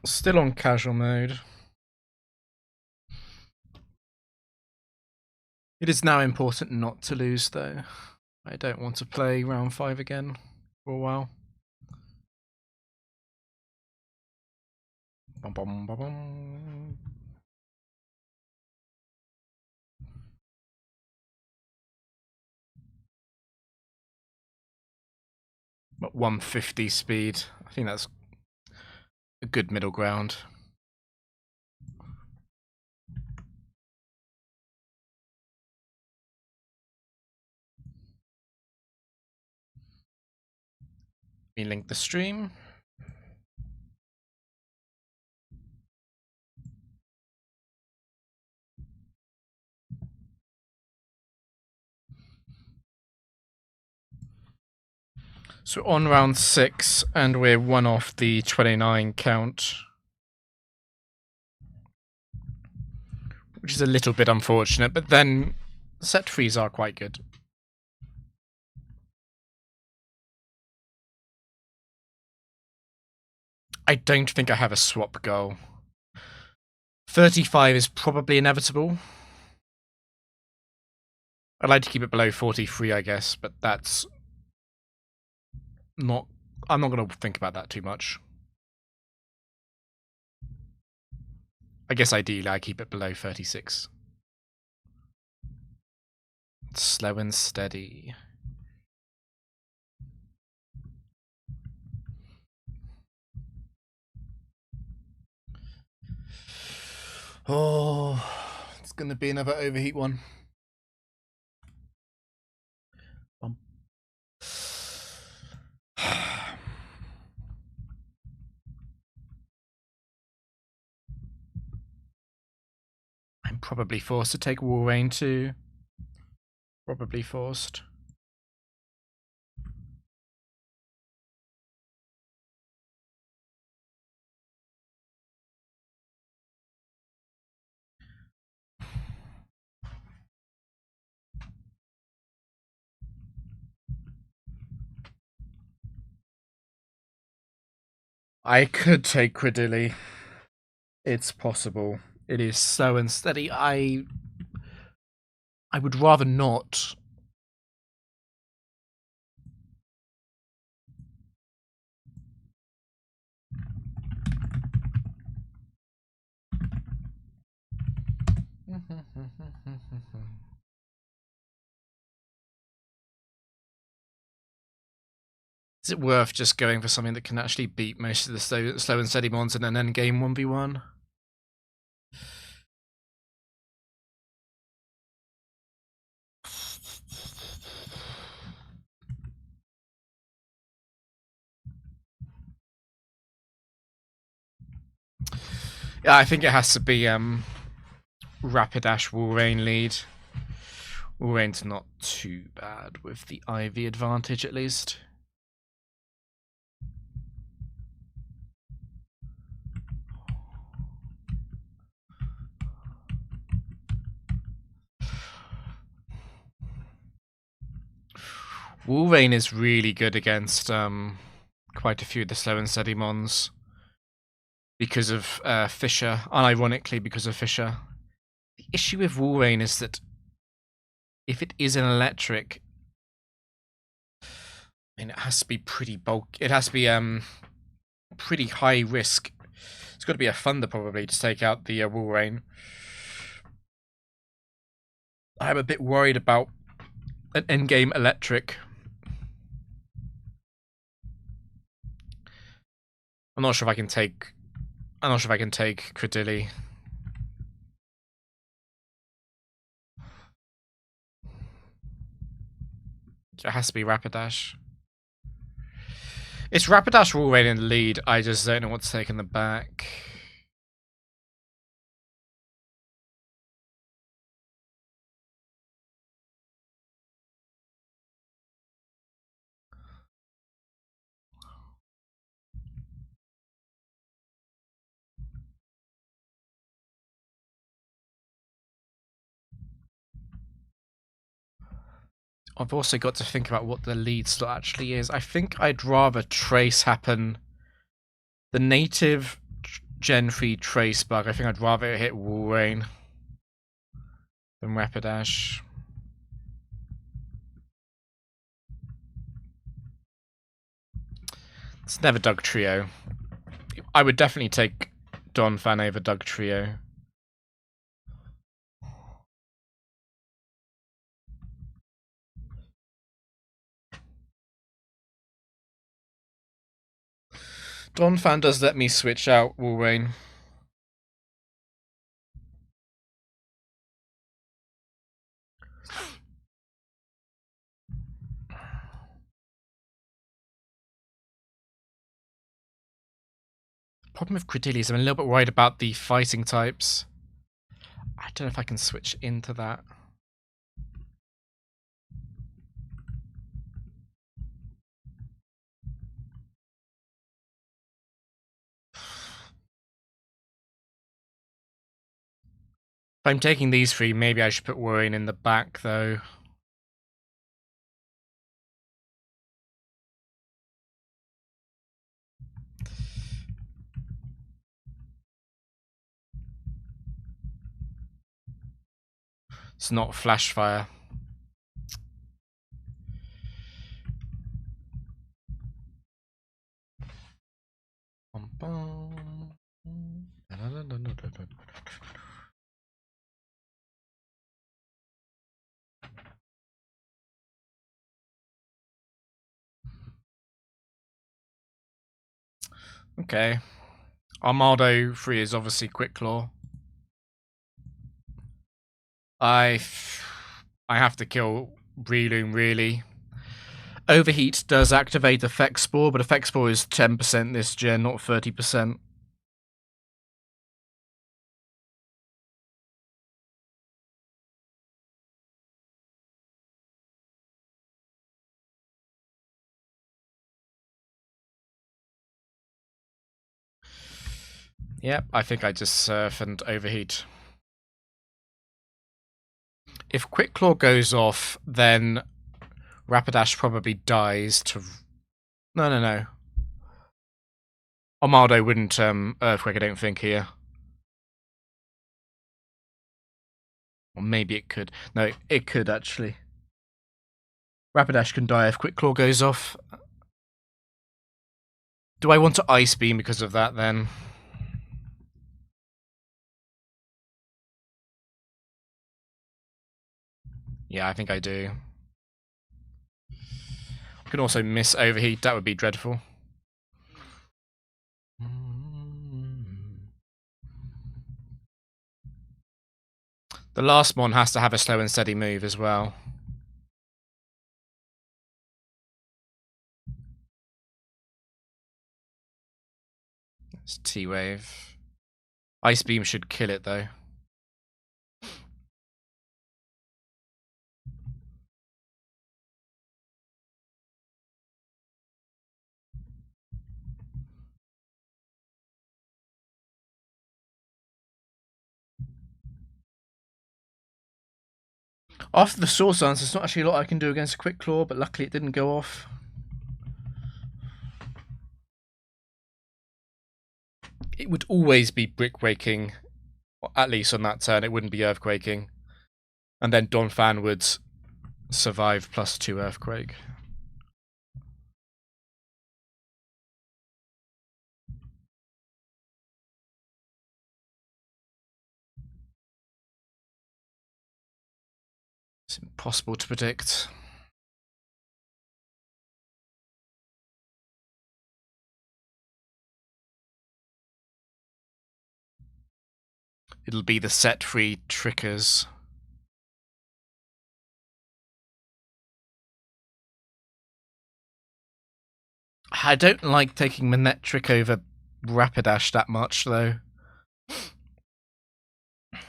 Still on casual mode. It is now important not to lose, though. I don't want to play round 5 again for a while. Bum, bum, bum, bum. At 150 speed. I think that's a good middle ground. Let me link the stream. So on round 6, and we're 1 off the 29 count. Which is a little bit unfortunate, but then set frees are quite good. I don't think I have a swap goal. 35 is probably inevitable. I'd like to keep it below 43, I guess, but that's not... I'm not going to think about that too much. I guess ideally I keep it below 36. Slow and steady. Oh, it's going to be another overheat one. I'm probably forced to take Walrein too. Probably forced. I could take Credilli. It's possible. It is slow and steady. I would rather not. Is it worth just going for something that can actually beat most of the slow and steady mons in an endgame 1v1? Yeah, I think it has to be Rapidash Walrein lead. Walrein's not too bad with the Ivy advantage, at least. Walrein is really good against quite a few of the slow and steady mons because of Fissure, unironically because of Fissure. The issue with Walrein is that if it is an electric, I mean, it has to be pretty bulky. It has to be pretty high risk. It's got to be a Thunder probably to take out the Walrein. I'm a bit worried about an endgame electric. I'm not sure if I can take Credilli. It has to be Rapidash. It's Rapidash Walrein in the lead. I just don't know what to take in the back. I've also got to think about what the lead slot actually is. I think I'd rather Trace happen. The native Gen 3 Trace Bug. I think I'd rather hit Walrein than Rapidash. It's never Dugtrio. I would definitely take Donphan over Dugtrio. Donphan does let me switch out Walrein. Problem with Credilli is I'm a little bit worried about the fighting types. I don't know if I can switch into that. If I'm taking these three, maybe I should put Walrein in the back, though. It's not Flash Fire. Okay. Armado 3 is obviously Quick Claw. I have to kill Breloom, really. Overheat does activate Effect Spore, but Effect Spore is 10% this gen, not 30%. Yep, I think I just Surf and Overheat. If Quick Claw goes off, then Rapidash probably dies to... No. Armado wouldn't Earthquake, I don't think, here. Or maybe it could. No, it could, actually. Rapidash can die if Quick Claw goes off. Do I want to Ice Beam because of that, then? Yeah, I think I do. I can also miss Overheat. That would be dreadful. The last mon has to have a slow and steady move as well. It's T-Wave. Ice Beam should kill it, though. After the Swords Dance, there's not actually a lot I can do against a Quick Claw, but luckily it didn't go off. It would always be Brick Waking, at least on that turn. It wouldn't be Earthquaking. And then Donphan would survive +2 Earthquake. It's impossible to predict. It'll be the set free triggers. I don't like taking Manectric over Rapidash that much, though.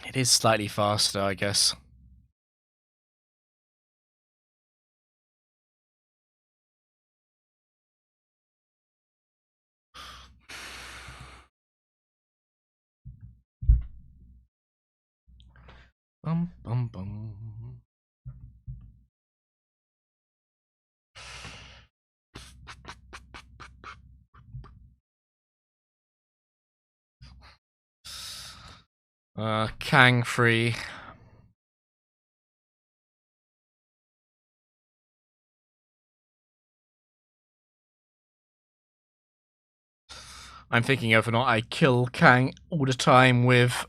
It is slightly faster, I guess. Bum, bum, bum. Kang free. I'm thinking of or not I kill Kang all the time with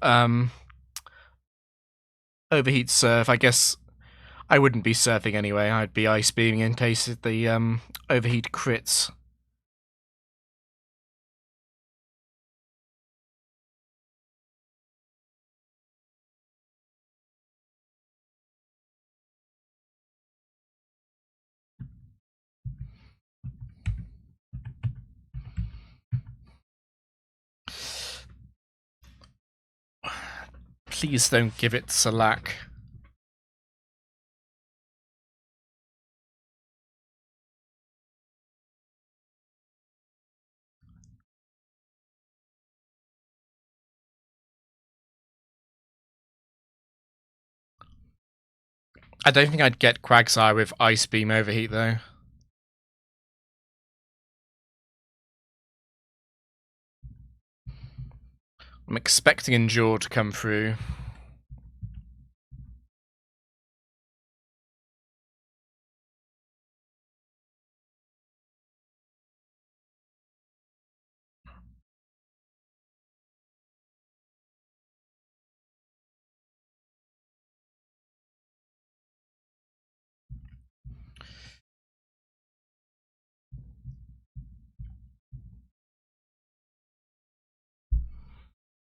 overheat surf. I guess I wouldn't be surfing anyway. I'd be ice beaming in case the overheat crits. Please don't give it Salak. I don't think I'd get Quagsire with Ice Beam Overheat, though. I'm expecting Endure to come through.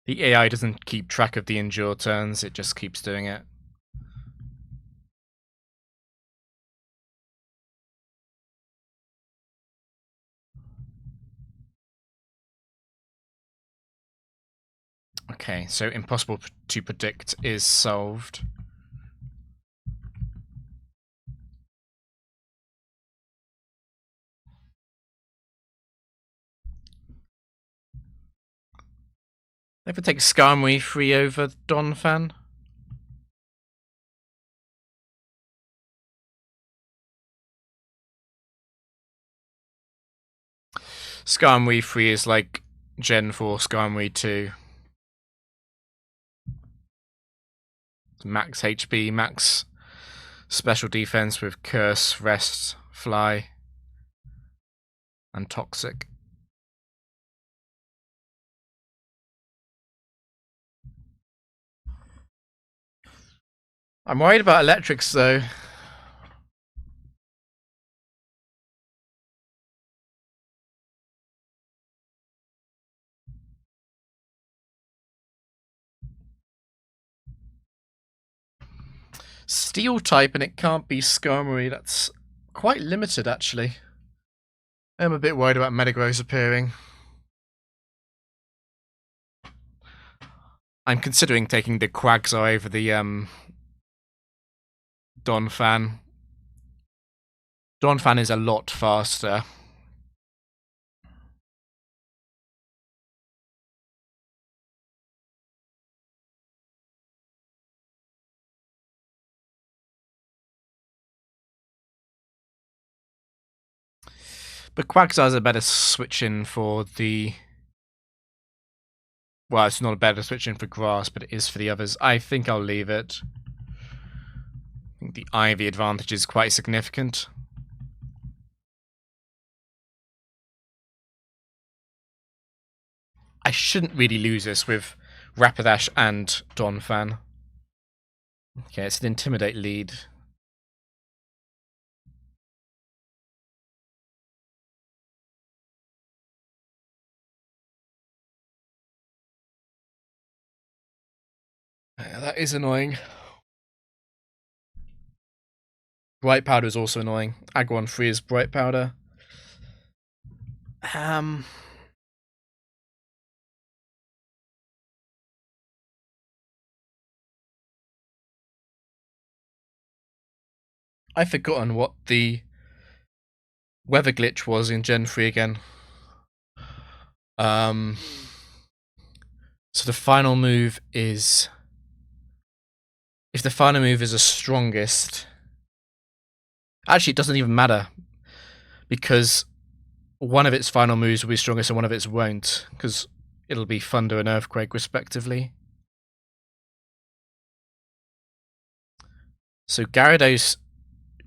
The AI doesn't keep track of the Endure turns, it just keeps doing it. Okay, so impossible to predict is solved. Ever take Skarmory free over Donphan? Skarmory 3 is like Gen 4 Skarmory 2. Max HP, max special defense with Curse, Rest, Fly, and Toxic. I'm worried about Electrics though. Steel type and it can't be Skarmory. That's quite limited, actually. I'm a bit worried about Metagross appearing. I'm considering taking the Quagsire over the Donphan. Donphan is a lot faster. But Quagsire's a better switch-in for the... Well, it's not a better switch-in for Grass, but it is for the others. I think I'll leave it. I think the Ivy advantage is quite significant. I shouldn't really lose this with Rapidash and Donphan. Okay, it's an Intimidate lead. That is annoying. Bright Powder is also annoying. Aggron 3 is Bright Powder. I've forgotten what the weather glitch was in Gen 3 again. So the final move is... If the final move is the strongest... Actually, it doesn't even matter. Because one of its final moves will be strongest and one of its won't. Because it'll be Thunder and Earthquake, respectively. So Gyarados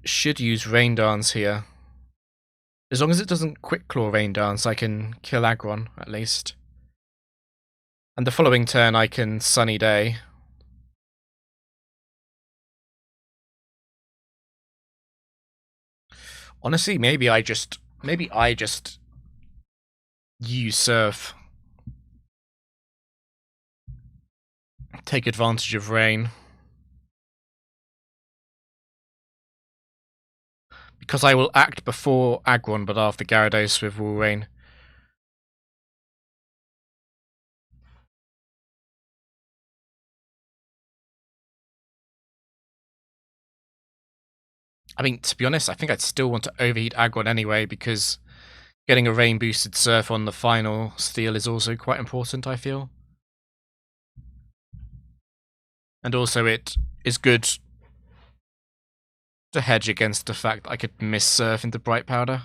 should use Rain Dance here. As long as it doesn't Quick Claw Rain Dance, I can kill Aggron, at least. And the following turn I can Sunny Day. Honestly, maybe I just use Surf. Take advantage of Rain. Because I will act before Aggron, but after Gyarados with Walrein. I mean, to be honest, I think I'd still want to overheat Aggron anyway, because getting a Rain boosted Surf on the final steal is also quite important, I feel. And also it is good to hedge against the fact that I could miss Surf into Bright Powder.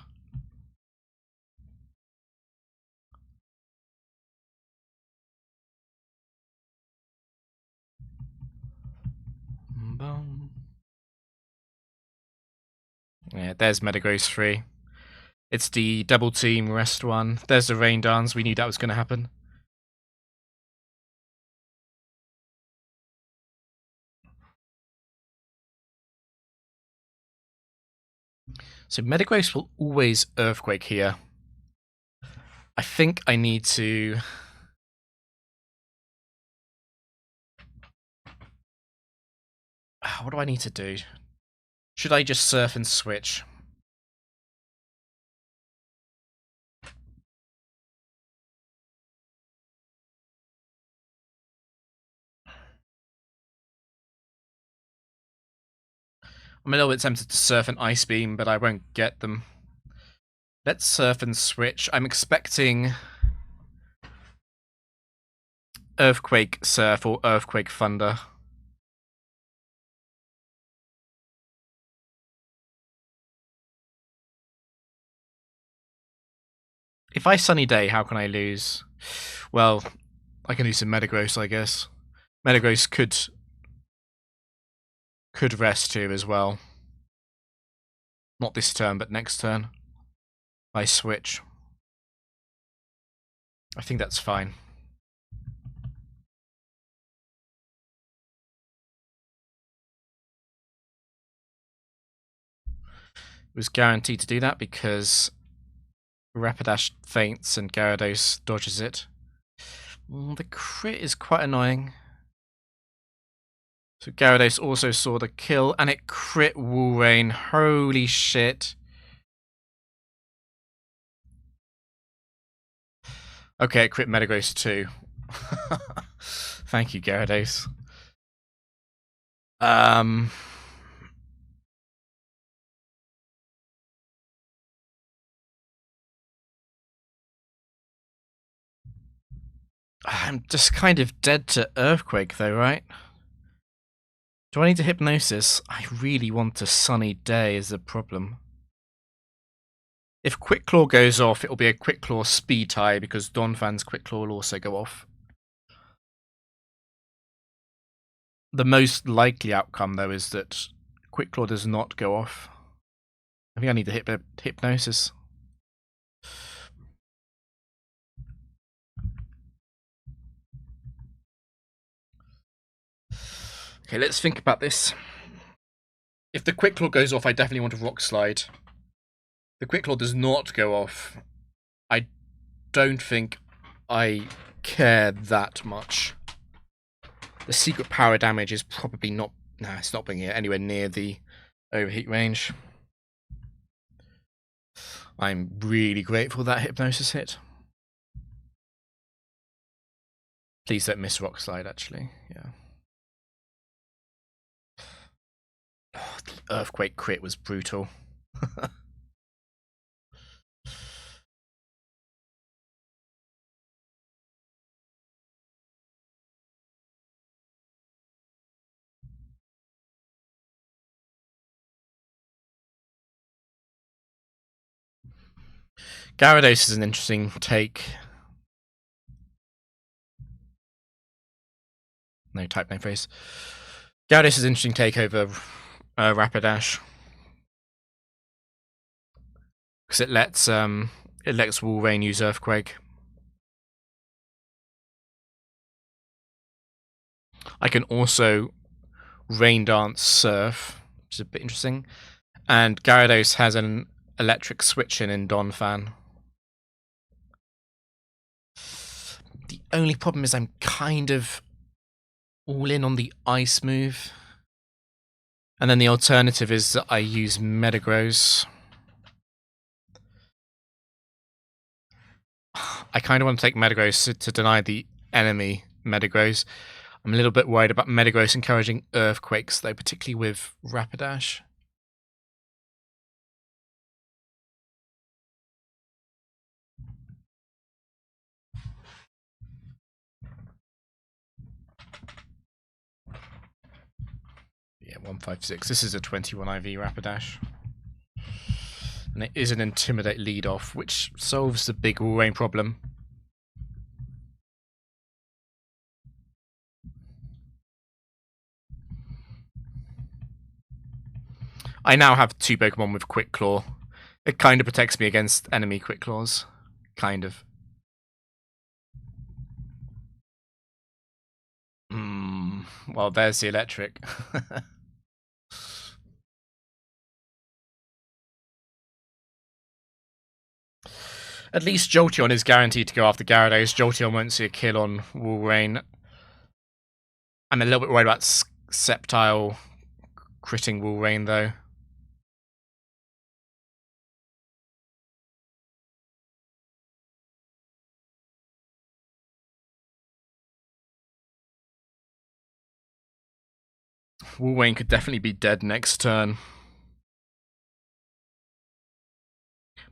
Yeah, there's Metagross 3. It's the double team rest one. There's the Rain Dance. We knew that was going to happen. So Metagross will always Earthquake here. I think I need to... What do I need to do? Should I just Surf and switch? I'm a little bit tempted to Surf and Ice Beam, but I won't get them. Let's Surf and switch. I'm expecting Earthquake Surf or Earthquake Thunder. If I Sunny Day, how can I lose? Well, I can do some Metagross, I guess. Metagross could rest here as well. Not this turn, but next turn. I switch. I think that's fine. It was guaranteed to do that because Rapidash feints and Gyarados dodges it. The crit is quite annoying. So Gyarados also saw the kill, and it crit Walrein. Holy shit. Okay, it crit Metagross too. Thank you, Gyarados. I'm just kind of dead to Earthquake though, right? Do I need to Hypnosis? I really want a Sunny Day is the problem. If Quick Claw goes off, it'll be a Quick Claw speed tie because Donphan's Quick Claw will also go off. The most likely outcome, though, is that Quick Claw does not go off. I think I need to Hypnosis. Okay, let's think about this. If the Quick Claw goes off, I definitely want a Rock Slide. The Quick Claw does not go off. I don't think I care that much. The secret power damage is probably not... Nah, it's not bringing it anywhere near the overheat range. I'm really grateful that Hypnosis hit. Please don't miss Rock Slide, actually. Yeah. Oh, the Earthquake crit was brutal. Gyarados is an interesting take. No type, no phrase. Gyarados is an interesting take over Rapidash. Because it lets Walrein use Earthquake. I can also Rain Dance Surf, which is a bit interesting. And Gyarados has an electric switch in Donphan. The only problem is I'm kind of all in on the Ice move. And then the alternative is that I use Metagross. I kind of want to take Metagross to deny the enemy Metagross. I'm a little bit worried about Metagross encouraging Earthquakes, though, particularly with Rapidash. Yeah, 156. This is a 21 IV Rapidash. And it is an Intimidate lead off, which solves the big Walrein problem. I now have 2 Pokemon with Quick Claw. It kind of protects me against enemy Quick Claws. Kind of. Well, there's the electric. At least Jolteon is guaranteed to go after Gyarados. Jolteon won't see a kill on Walrein. I'm a little bit worried about Sceptile critting Walrein, though. Walrein could definitely be dead next turn.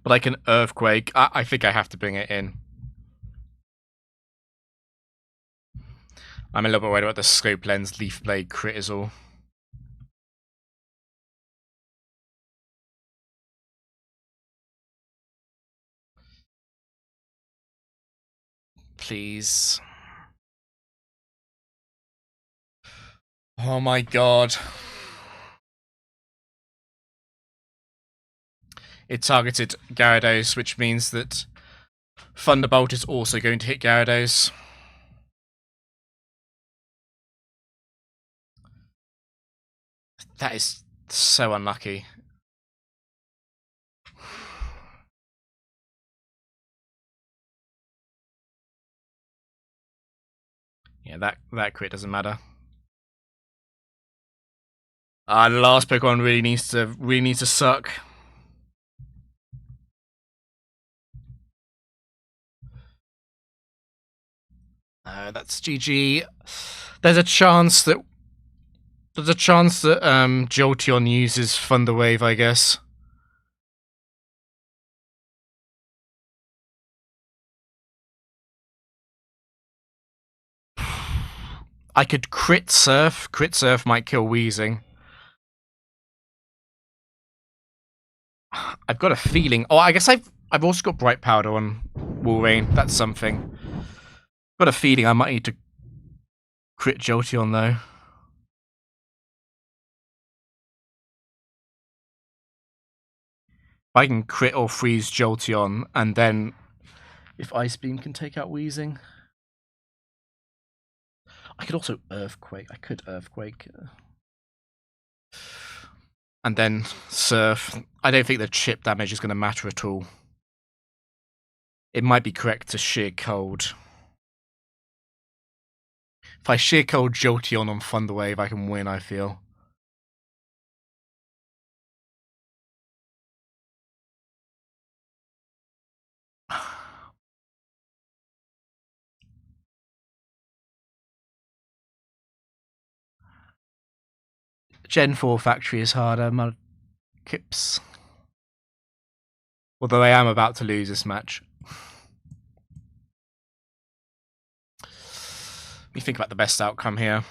But I can Earthquake. I think I have to bring it in. I'm a little bit worried about the Scope Lens Leaf Blade crit is all. Please. Oh my god. It targeted Gyarados, which means that Thunderbolt is also going to hit Gyarados. That is so unlucky. Yeah, that crit doesn't matter. The last Pokemon really needs to suck. That's GG. There's a chance that Jolteon uses Thunder Wave, I guess. I could crit Surf. Crit Surf might kill Weezing. I've got a feeling. Oh, I guess I've also got Bright Powder on Walrein. That's something. Got a feeling I might need to crit Jolteon though. If I can crit or freeze Jolteon, and then if Ice Beam can take out Weezing. I could also Earthquake. I could Earthquake. And then Surf. I don't think the chip damage is going to matter at all. It might be correct to Sheer Cold. If I Sheer Cold Jolteon on Thunder Wave, I can win, I feel. Gen 4 Factory is harder, Mudkips. Although I am about to lose this match. Let me think about the best outcome here.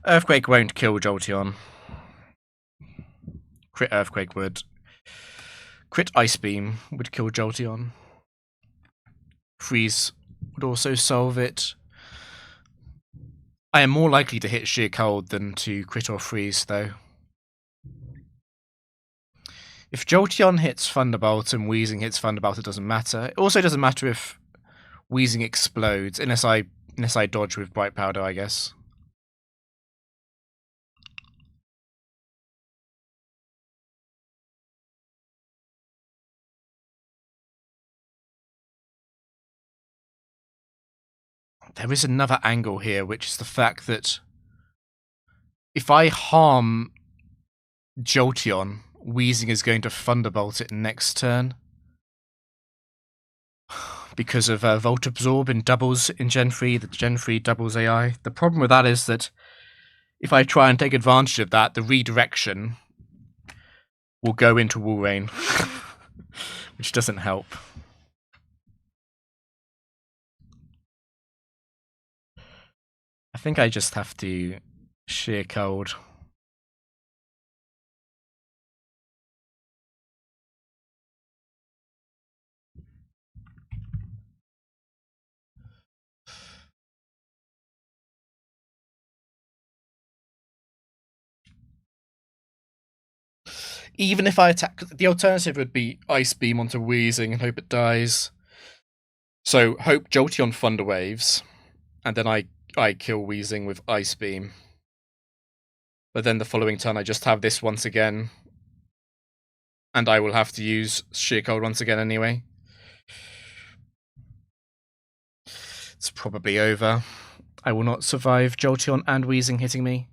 Earthquake won't kill Jolteon. Crit Earthquake would. Crit Ice Beam would kill Jolteon. Freeze would also solve it. I am more likely to hit Sheer Cold than to crit or freeze, though. If Jolteon hits Thunderbolt and Weezing hits Thunderbolt, it doesn't matter. It also doesn't matter if Weezing explodes, unless I dodge with Bright Powder, I guess. There is another angle here, which is the fact that if I harm Jolteon, Weezing is going to Thunderbolt it next turn. Because of Volt Absorb in doubles in Gen 3, the Gen 3 doubles AI. The problem with that is that if I try and take advantage of that, the redirection will go into Walrein, which doesn't help. I think I just have to Sheer Cold. Even if I attack, the alternative would be Ice Beam onto Weezing and hope it dies. So hope Jolteon Thunder Waves, and then I kill Weezing with Ice Beam. But then the following turn I just have this once again, and I will have to use Sheer Cold once again anyway. It's probably over. I will not survive Jolteon and Weezing hitting me.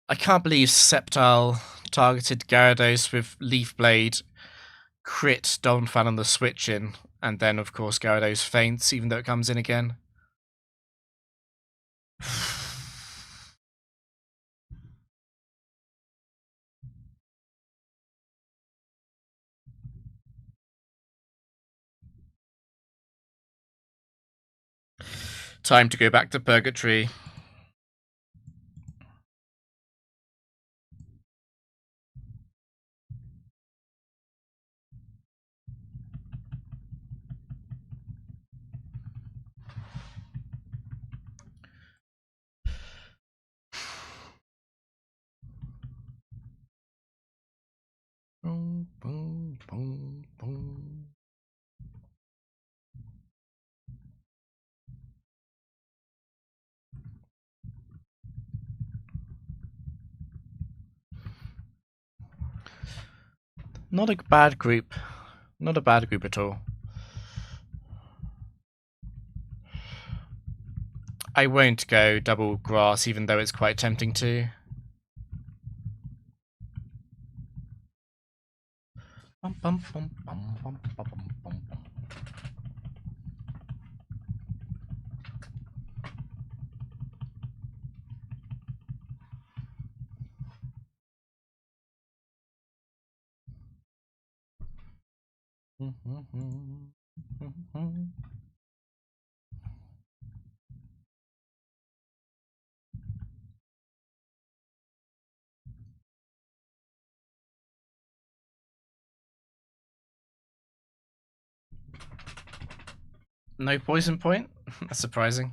I can't believe Sceptile targeted Gyarados with Leaf Blade, crit Donphan on the switch in, and then of course Gyarados faints even though it comes in again. Time to go back to Purgatory. Boom, boom, boom, boom. Not a bad group. Not a bad group at all. I won't go double grass, even though it's quite tempting to. Bum, bum, bum, bum, bum, bum, bum, bum. No poison point? That's surprising.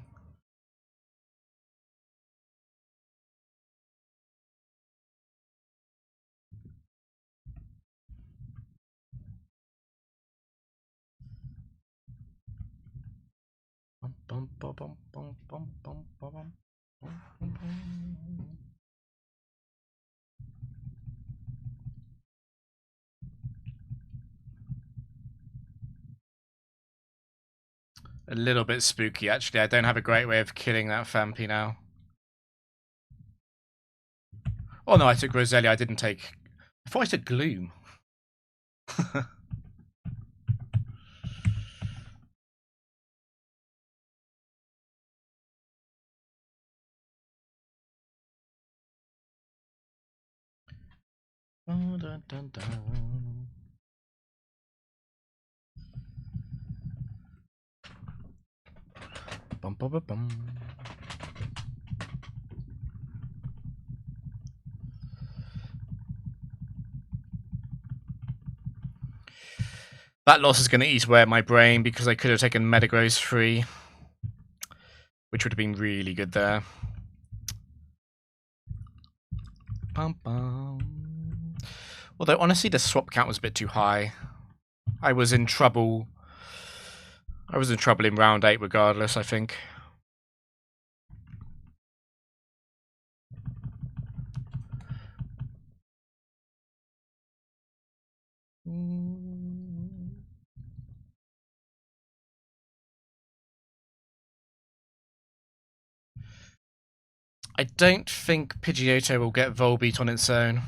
Bum, bum, bum, bum, bum, bum, bum, bum. A little bit spooky, actually. I don't have a great way of killing that Fampi now. Oh no, I took Roselia, I didn't take... I thought I took Gloom. Dun, dun, dun. Bum, bum, bum, bum. That loss is going to eat away at my brain because I could have taken Metagross free, which would have been really good there. Bum, bum. Although, honestly, the swap count was a bit too high. I was in trouble. I was in trouble in round 8 regardless, I think. I don't think Pidgeotto will get Volbeat on its own.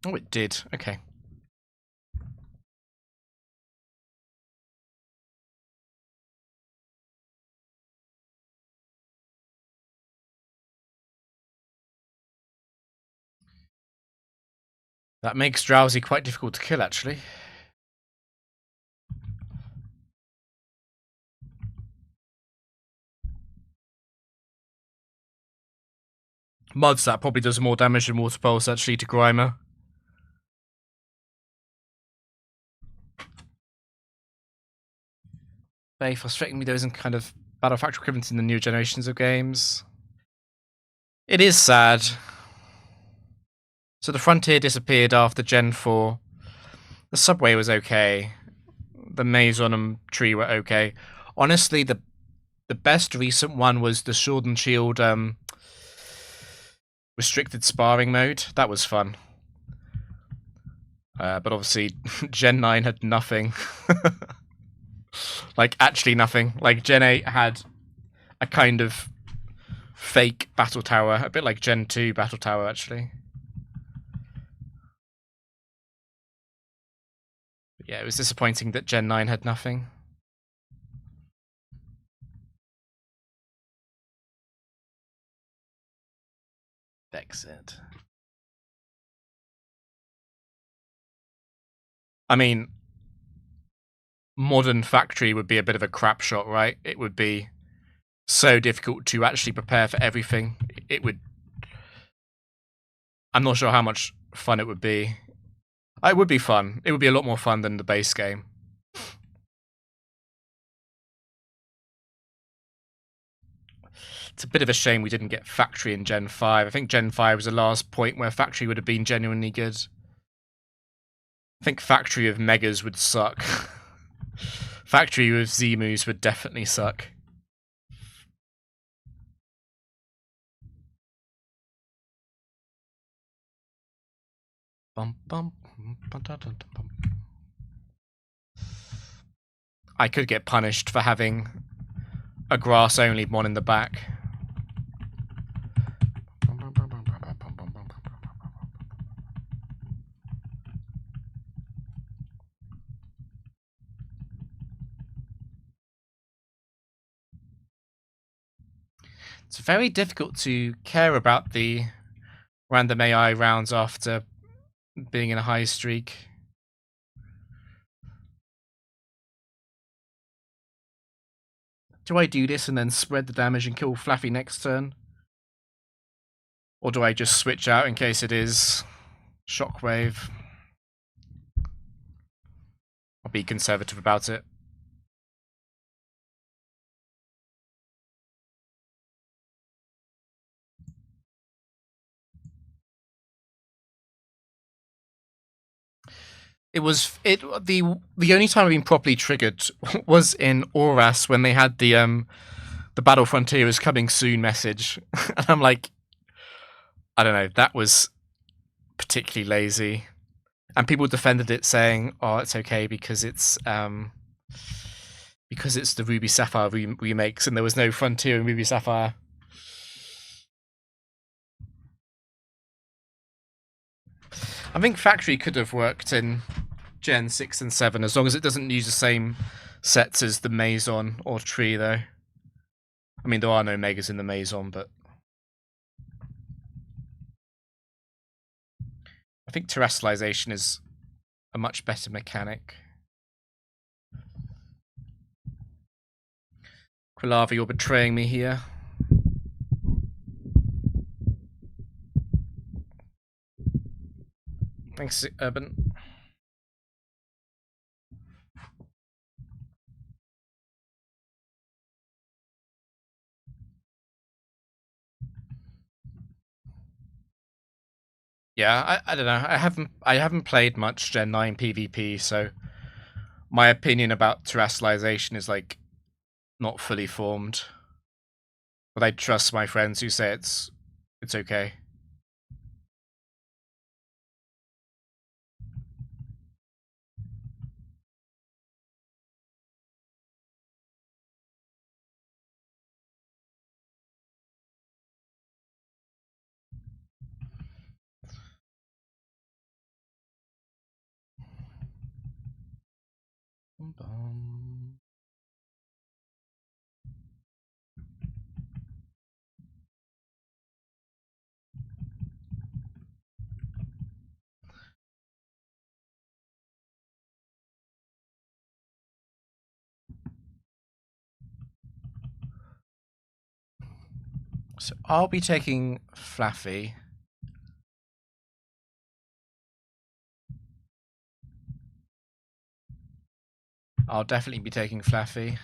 Oh, it did. Okay. That makes Drowsy quite difficult to kill, actually. Mods that probably does more damage than Water Pulse, actually, to Grimer. Very frustrating me, there isn't kind of Battle Factory equivalent in the new generations of games. It is sad. So the Frontier disappeared after Gen 4. The Subway was okay. The Maison and Tree were okay. Honestly, the best recent one was the Sword and Shield restricted sparring mode. That was fun. But obviously, Gen 9 had nothing. Like, actually nothing. Like, Gen 8 had a kind of fake battle tower. A bit like Gen 2 battle tower, actually. But yeah, it was disappointing that Gen 9 had nothing. Exit. I mean, modern Factory would be a bit of a crap shot, right? It would be so difficult to actually prepare for everything. It would... I'm not sure how much fun it would be. It would be fun. It would be a lot more fun than the base game. It's a bit of a shame we didn't get Factory in Gen 5. I think Gen 5 was the last point where Factory would have been genuinely good. I think Factory of Megas would suck. Factory with Z-Moves would definitely suck. I could get punished for having a grass-only one in the back. It's very difficult to care about the random AI rounds after being in a high streak. Do I do this and then spread the damage and kill Flaffy next turn? Or do I just switch out in case it is Shockwave? I'll be conservative about it. The only time I've been properly triggered was in Oras when they had the Battle Frontier is coming soon message. And I'm like, I don't know, that was particularly lazy. And people defended it saying, oh, it's okay because it's the Ruby Sapphire remakes and there was no Frontier in Ruby Sapphire. I think Factory could have worked in Gen 6 and 7 as long as it doesn't use the same sets as the Maison or Tree, though. I mean, there are no Megas in the Maison, but I think Terrestrialization is a much better mechanic. Quilava, you're betraying me here. Thanks, Urban. Yeah, I don't know. I haven't played much Gen 9 PvP, so my opinion about terrestrialization is like not fully formed. But I trust my friends who say it's okay. So I'll be taking Flaffy. I'll definitely be taking Flaffy.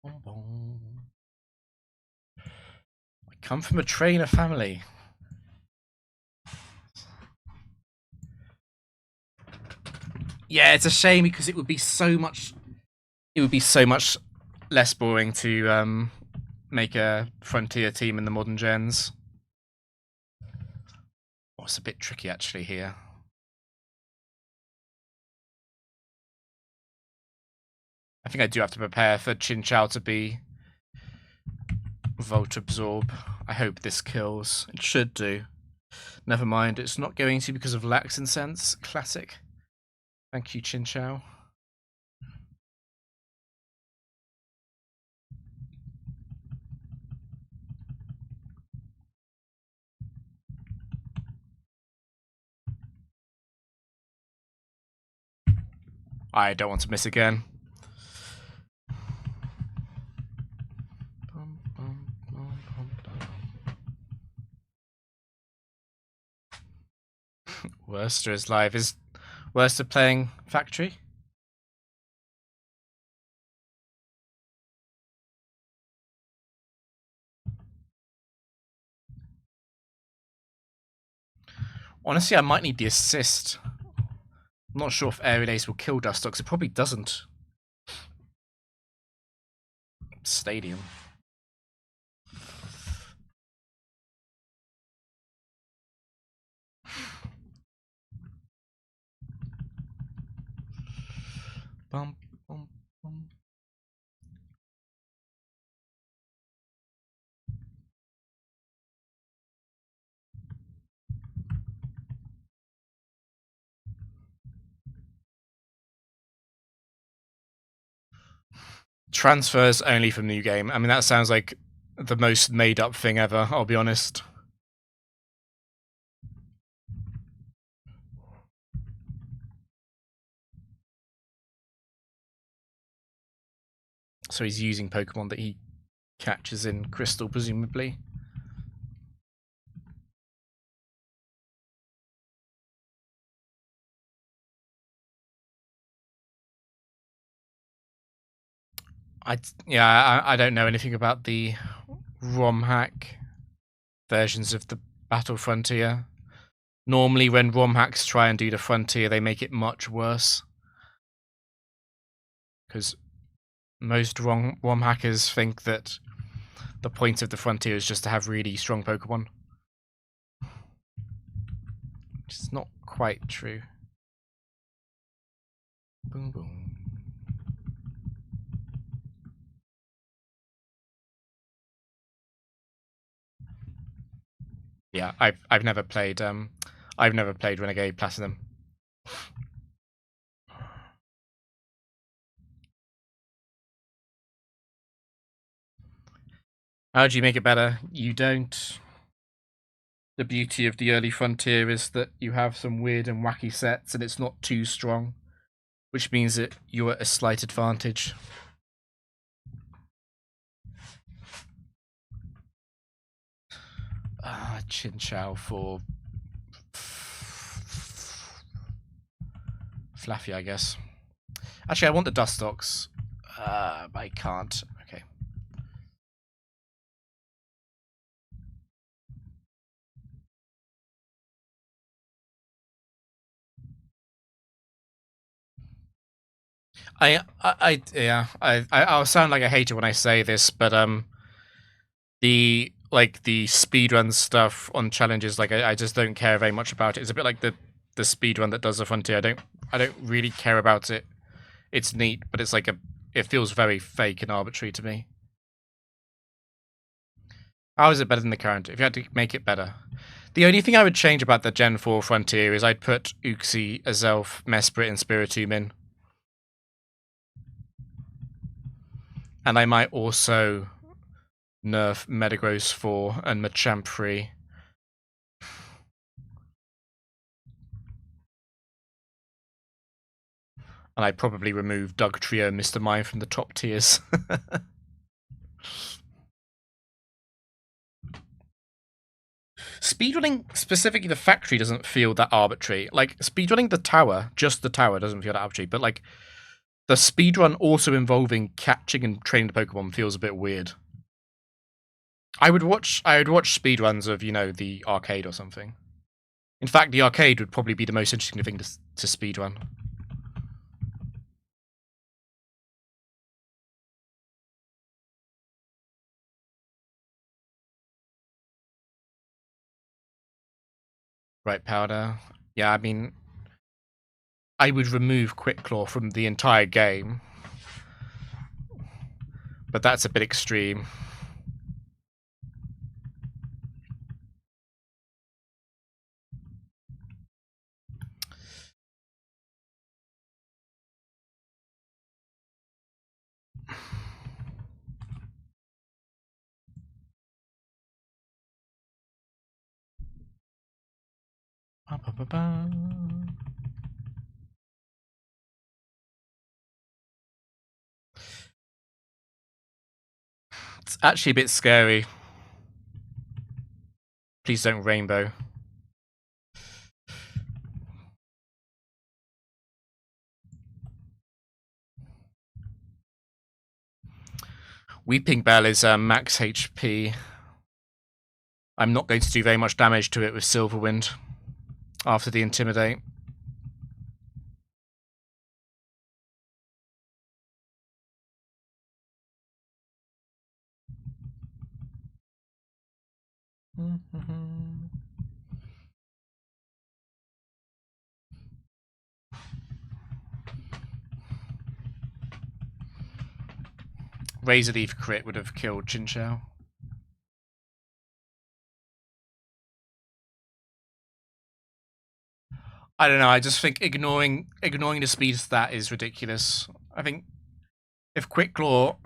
I come from a trainer family. Yeah, it's a shame because it would be so much less boring to make a Frontier team in the modern gens. Oh, it's a bit tricky actually here. I think I do have to prepare for Chinchou to be Volt Absorb. I hope this kills. It should do. Never mind, it's not going to because of Lax Incense. Classic. Thank you, Chinchou. I don't want to miss again. Worcester is live. Is Worcester playing Factory? Honestly, I might need the assist. I'm not sure if Aerial Ace will kill Dustox. It probably doesn't. Stadium. Bum, bum, bum. Transfers only from New Game. I mean, that sounds like the most made up thing ever, I'll be honest. So he's using Pokemon that he catches in Crystal, presumably. I don't know anything about the ROM hack versions of the Battle Frontier. Normally, when ROM hacks try and do the Frontier, they make it much worse. Because most ROM hackers think that the point of the Frontier is just to have really strong Pokemon. Which is not quite true. Boom, boom. Yeah, I've never played Renegade Platinum. How do you make it better? You don't. The beauty of the early Frontier is that you have some weird and wacky sets and it's not too strong, which means that you're at a slight advantage. Chinchou for Fluffy, I guess. Actually, I want the Dustox. But I can't. Okay. I'll sound like a hater when I say this, but the speedrun stuff on challenges, like I just don't care very much about it. It's a bit like the speedrun that does the Frontier. I don't really care about it. It's neat, but it's like it feels very fake and arbitrary to me. How is it better than the current? If you had to make it better, the only thing I would change about the Gen 4 Frontier is I'd put Uxie, Azelf, Mesprit, and Spiritomb in. And I might also nerf Metagross 4 and Machamp 3. And I'd probably remove Dugtrio and Mr. Mime from the top tiers. Speedrunning, specifically the factory, doesn't feel that arbitrary. Like, speedrunning the tower, just the tower, doesn't feel that arbitrary. But, like, the speedrun also involving catching and training the Pokemon feels a bit weird. I would watch speedruns of, the arcade or something. In fact, the arcade would probably be the most interesting thing to speedrun. Right, Powder. Yeah, I mean, I would remove Quick Claw from the entire game. But that's a bit extreme. It's actually a bit scary. Please don't Rainbow. Weeping Bell is max HP. I'm not going to do very much damage to it with Silverwind after the Intimidate. Razor Leaf crit would have killed Chinchou. I don't know. I just think ignoring the speed stat is ridiculous. I think if Quick Claw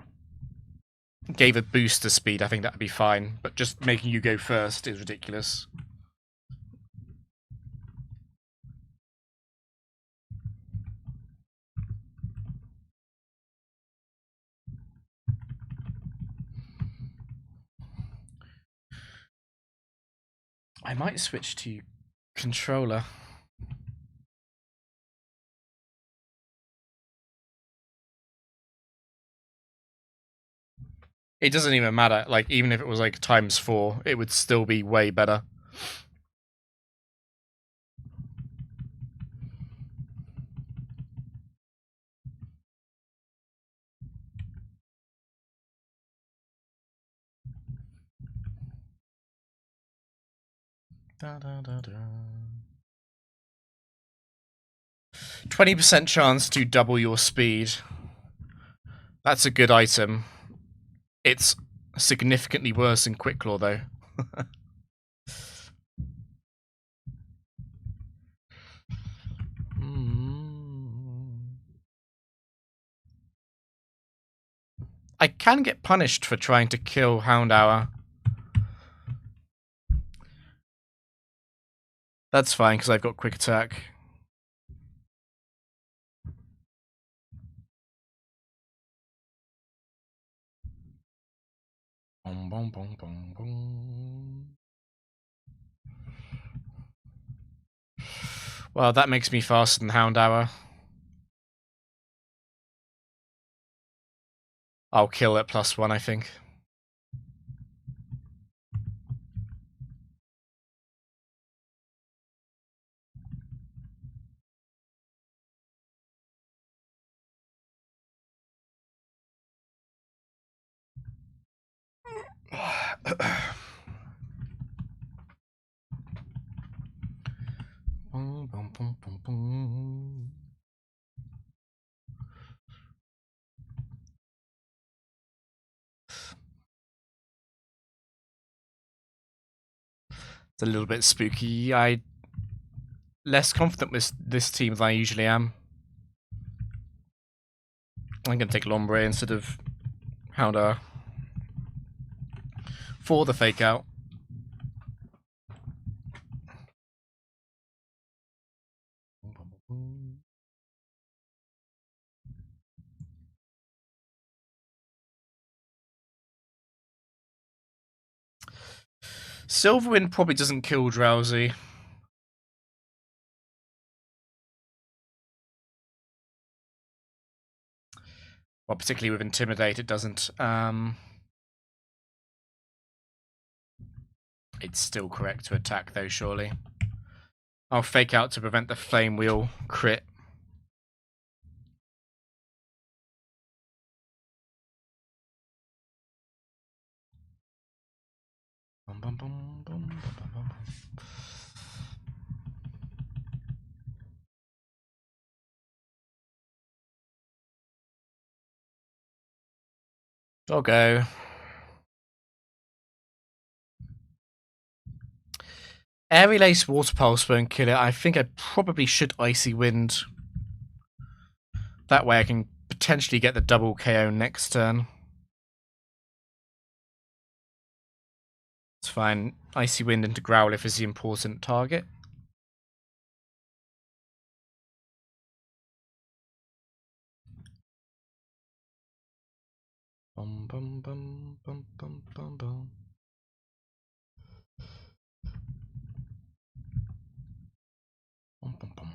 gave a boost to speed, I think that'd be fine. But just making you go first is ridiculous. I might switch to controller. It doesn't even matter. Like, even if it was like ×4, it would still be way better. Da, da, da, da. 20% chance to double your speed. That's a good item. It's significantly worse than Quick Claw, though. I can get punished for trying to kill Houndour. That's fine, because I've got Quick Attack. Boom, boom, boom, boom, boom. Well, that makes me faster than Houndour. I'll kill at +1, I think. It's a little bit spooky. I'm less confident with this team than I usually am. I'm going to take Lombre instead of Houndour for the fake out. Silverwind probably doesn't kill Drowsy. Well, particularly with Intimidate, it doesn't. It's still correct to attack, though, surely. I'll fake out to prevent the Flame Wheel crit. I'll go. Airy Lace, Water Pulse won't kill it. I think I probably should Icy Wind. That way I can potentially get the double KO next turn. It's fine. Icy Wind into Growlithe is the important target. Bum, bum, bum, bum, bum, bum, bum. Bum, bum, bum.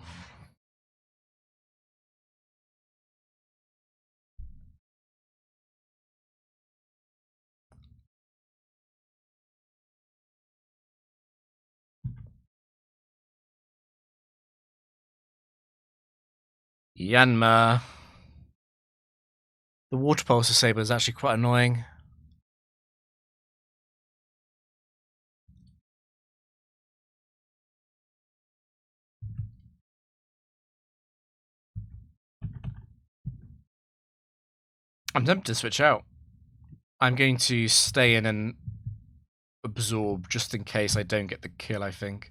Yanma. The Water Pulse Saber is actually quite annoying. I'm tempted to switch out. I'm going to stay in and absorb just in case I don't get the kill, I think.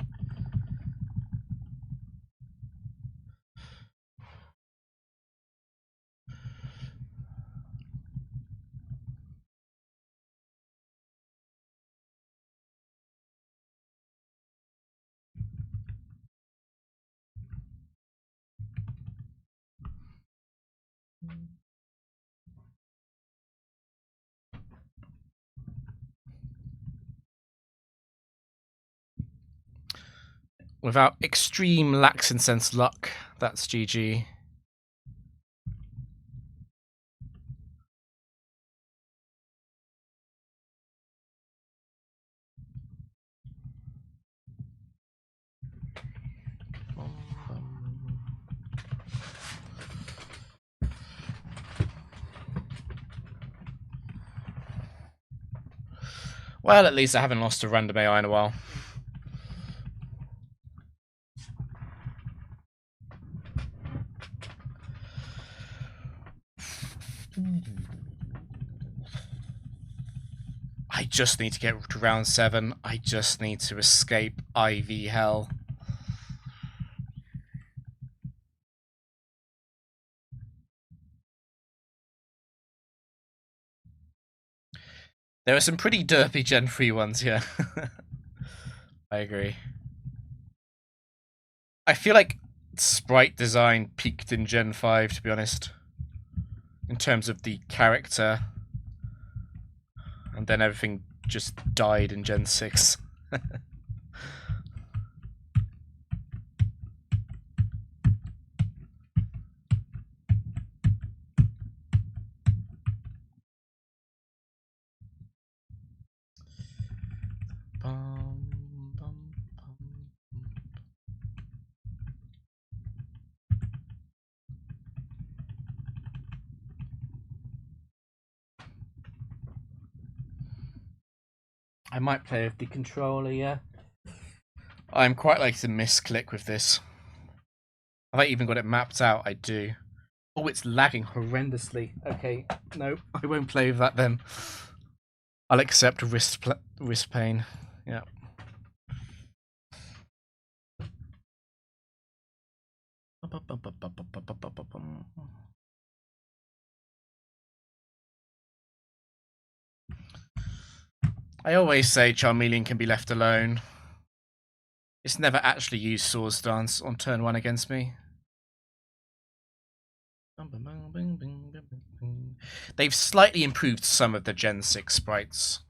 Without extreme lax in sense luck, that's GG. Well, at least I haven't lost to random AI in a while. I just need to get to round 7. I just need to escape IV hell. There are some pretty derpy Gen 3 ones here. I agree. I feel like sprite design peaked in Gen 5, to be honest. In terms of the character. And then everything just died in Gen 6. I might play with the controller, yeah. I'm quite like to misclick with this. Have I even got it mapped out? I do. Oh, it's lagging horrendously. Okay, no, I won't play with that then. I'll accept wrist pain. Yeah. I always say Charmeleon can be left alone. It's never actually used Swords Dance on turn 1 against me. They've slightly improved some of the Gen 6 sprites,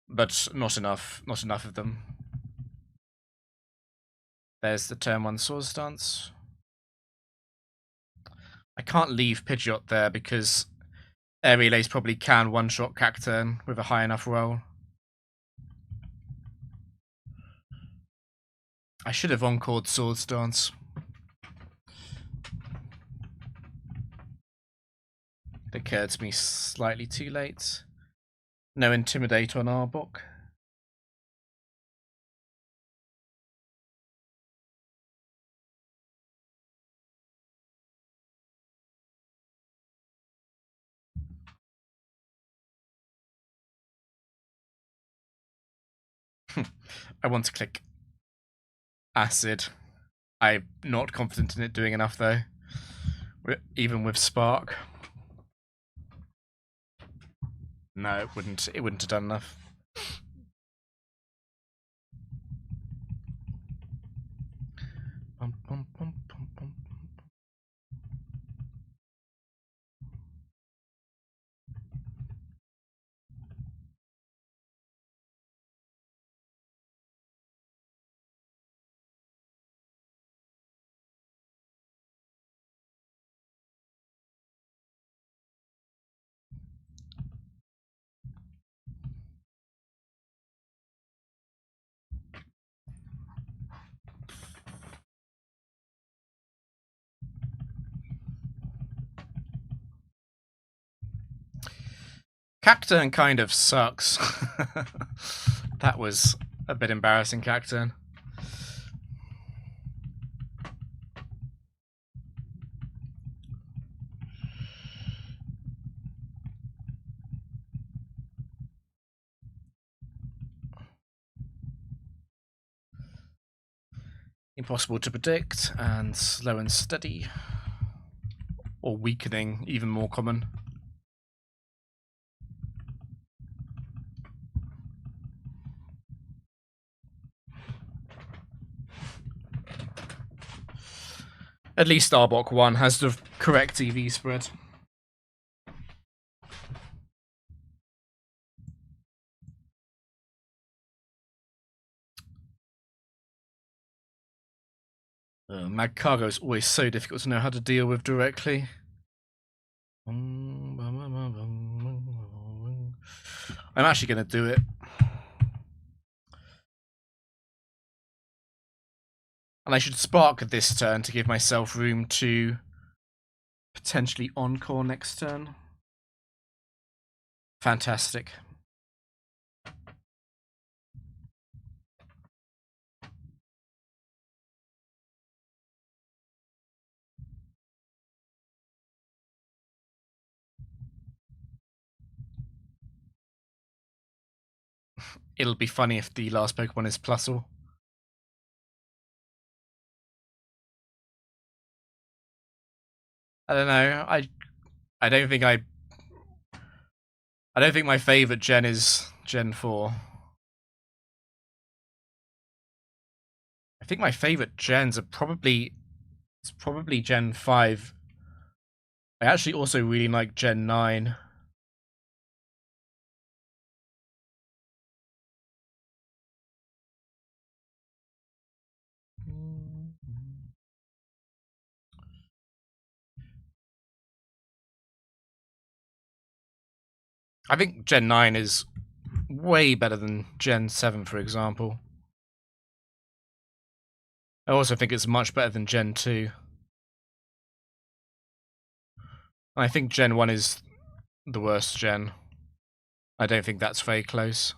but not enough. Not enough of them. There's the turn 1 Swords Dance. I can't leave Pidgeot there because Air Relays probably can one-shot Cacturn with a high enough roll. I should have encored Swords Dance. It occurred to me slightly too late. No Intimidate on Arbok. I want to click Acid. I'm not confident in it doing enough though, even with Spark. No, it wouldn't. It wouldn't have done enough. Cacturn kind of sucks. That was a bit embarrassing, Cacturn. Impossible to predict, and slow and steady. Or weakening, even more common. At least Arbok 1 has the correct EV spread. Magcargo is always so difficult to know how to deal with directly. I'm actually going to do it. And I should Spark this turn to give myself room to potentially Encore next turn. Fantastic. It'll be funny if the last Pokemon is Plusle. I don't know. I don't think my favorite gen is Gen 4. I think my favorite gens are probably Gen 5. I actually also really like Gen 9. I think Gen 9 is way better than Gen 7, for example. I also think it's much better than Gen 2. I think Gen 1 is the worst gen. I don't think that's very close.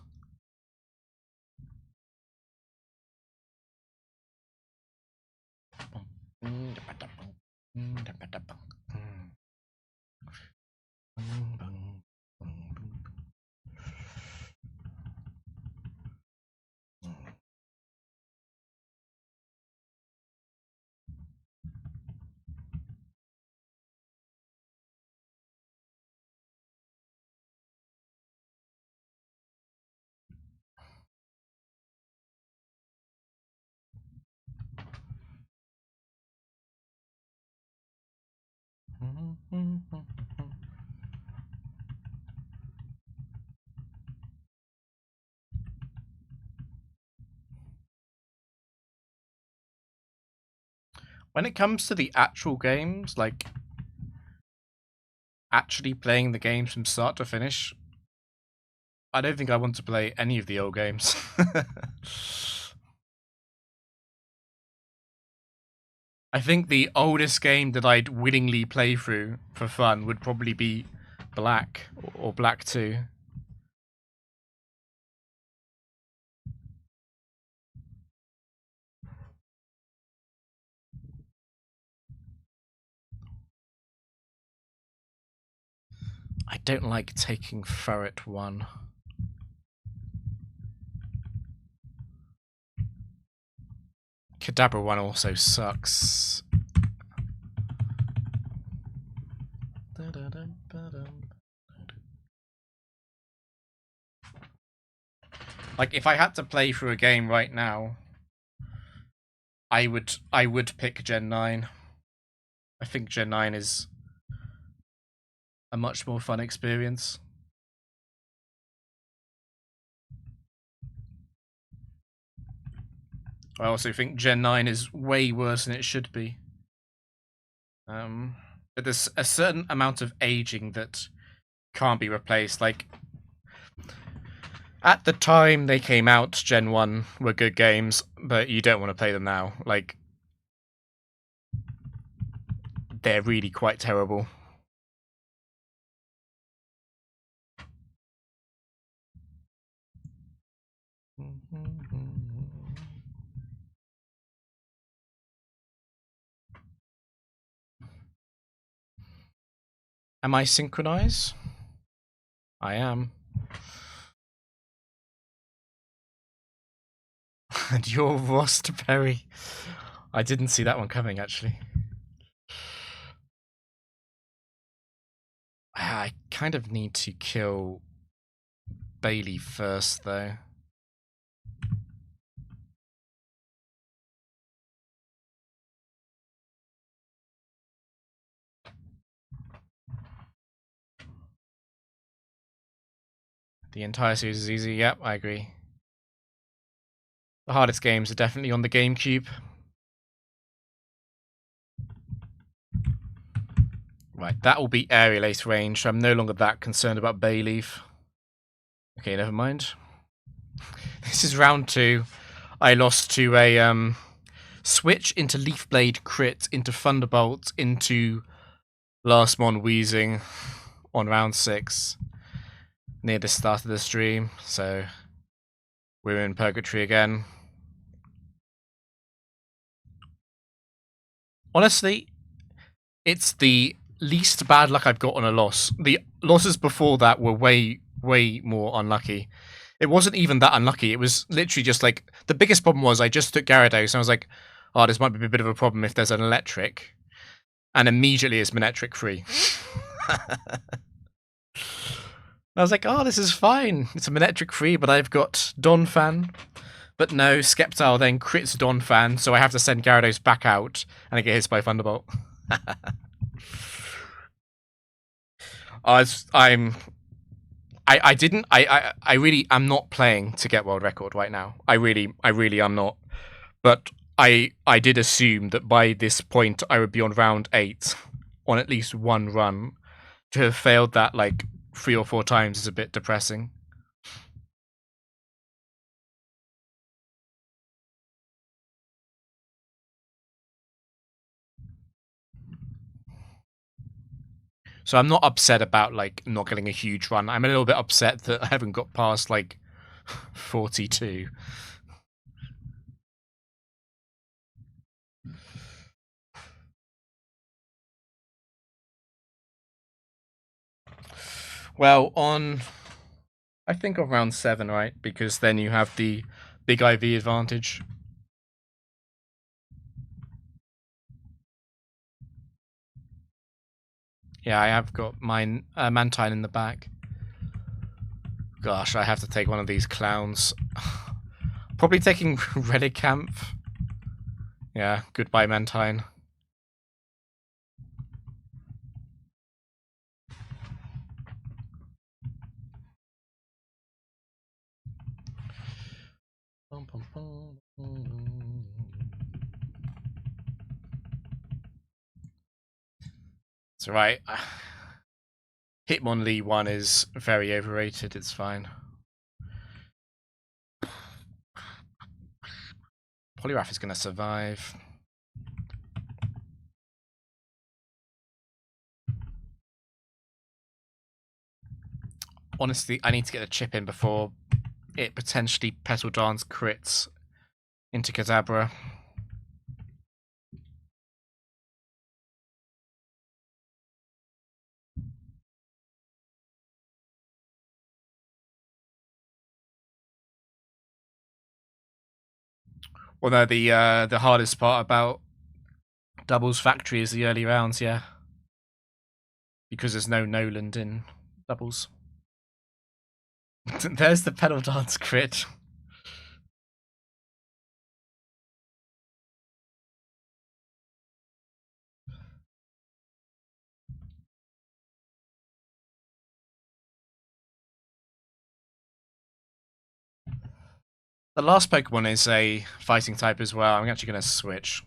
When it comes to the actual games, like actually playing the games from start to finish, I don't think I want to play any of the old games. I think the oldest game that I'd willingly play through for fun would probably be Black or Black 2. I don't like taking Ferret 1. Kadabra 1 also sucks. Like, if I had to play through a game right now, I would pick Gen 9. I think Gen 9 is a much more fun experience. I also think Gen 9 is way worse than it should be. But there's a certain amount of aging that can't be replaced. Like, at the time they came out, Gen 1 were good games, but you don't want to play them now. Like, they're really quite terrible. Am I synchronized? I am. And you're Rosterberry. I didn't see that one coming, actually. I kind of need to kill Bailey first, though. The entire series is easy. Yep, I agree. The hardest games are definitely on the GameCube. Right, that will be Aerial Ace range, so I'm no longer that concerned about Bayleaf. Okay, never mind. This is round 2. I lost to a switch into Leaf Blade crit, into Thunderbolt, into Last Mon Wheezing on round 6. Near the start of the stream, so we're in purgatory again. Honestly, it's the least bad luck I've got on a loss. The losses before that were way more unlucky. It wasn't even that unlucky. It was literally just like, the biggest problem was I just took Gyarados and I was like, oh, this might be a bit of a problem if there's an electric. And immediately it's Manectric free. I was like, oh, this is fine. It's a Manectric free, but I've got Donphan. But no, Sceptile then crits Donphan, so I have to send Gyarados back out, and I get hit by Thunderbolt. I really am not playing to get world record right now. I really am not. But I did assume that by this point I would be on round 8 on at least one run. To have failed that like 3 or 4 times is a bit depressing. So I'm not upset about like not getting a huge run. I'm a little bit upset that I haven't got past like 42. Well, on I think of round 7, right? Because then you have the big IV advantage. Yeah, I have got mine Mantine in the back. Gosh, I have to take one of these clowns. Probably taking Relicanth. Yeah, goodbye Mantine. It's right. Hitmonlee 1 is very overrated, it's fine. Poliwrath is going to survive. Honestly, I need to get a chip in before it potentially Petal Dance crits into Kadabra. Well, no, the hardest part about Doubles Factory is the early rounds, yeah. Because there's no Noland in Doubles. There's the Petal Dance crit. The last Pokemon is a fighting type as well. I'm actually going to switch.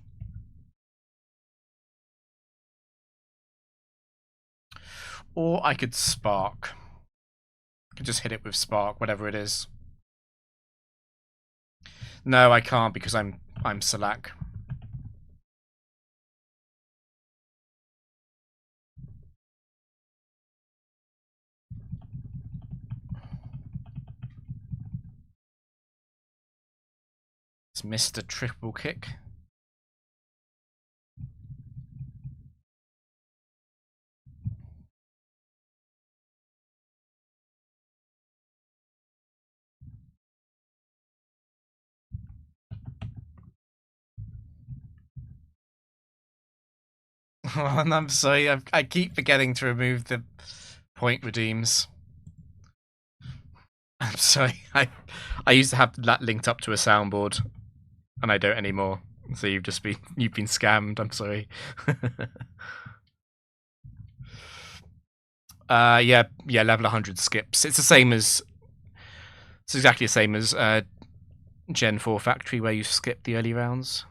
Or I could Spark. I could just hit it with Spark, whatever it is. No, I can't because I'm Salak. It's Mr. Triple Kick. And I'm sorry, I keep forgetting to remove the point redeems. I'm sorry. I used to have that linked up to a soundboard, and I don't anymore. So you've been scammed. I'm sorry. Yeah, level 100 skips. It's exactly the same as Gen 4 Factory where you skip the early rounds.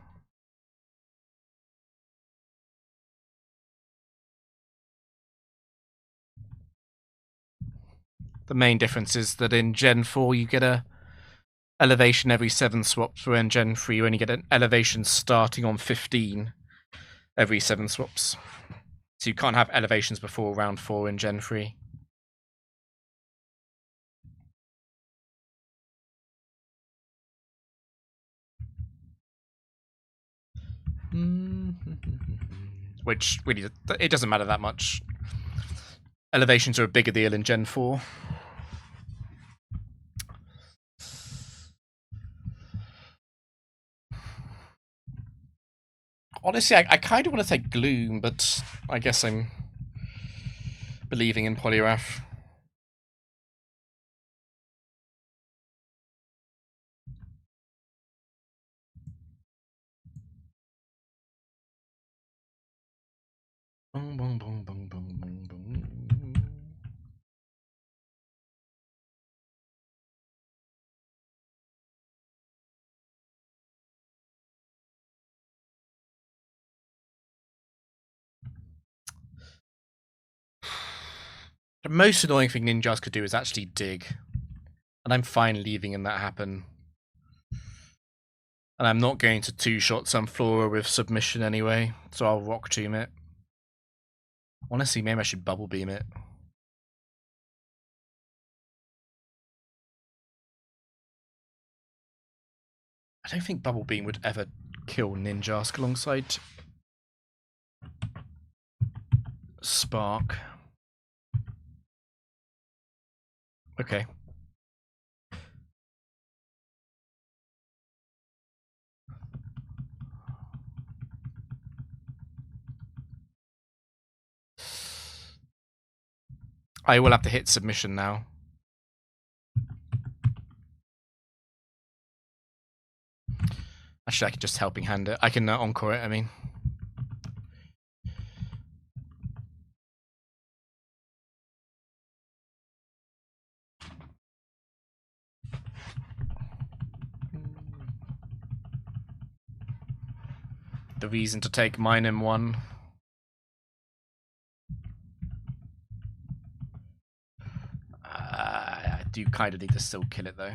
The main difference is that in Gen 4 you get a elevation every 7 swaps, where in Gen 3 you only get an elevation starting on 15 every 7 swaps. So you can't have elevations before round 4 in Gen 3. Which really, it doesn't matter that much. Elevations are a bigger deal in Gen 4. Honestly, I kind of want to take Gloom, but I guess I'm believing in Poliwrath. Boom, boom, boom, boom, boom, boom, boom. The most annoying thing Ninjas could do is actually dig. And I'm fine leaving that happen. And I'm not going to two-shot some Flora with submission anyway, so I'll Rock Tomb it. Honestly, maybe I should Bubble Beam it. I don't think Bubble Beam would ever kill Ninjask alongside Spark. Okay. I will have to hit submission now. Actually, I can just helping hand it. I can encore it, I mean. The reason to take mine M1. I do kind of need to still kill it, though.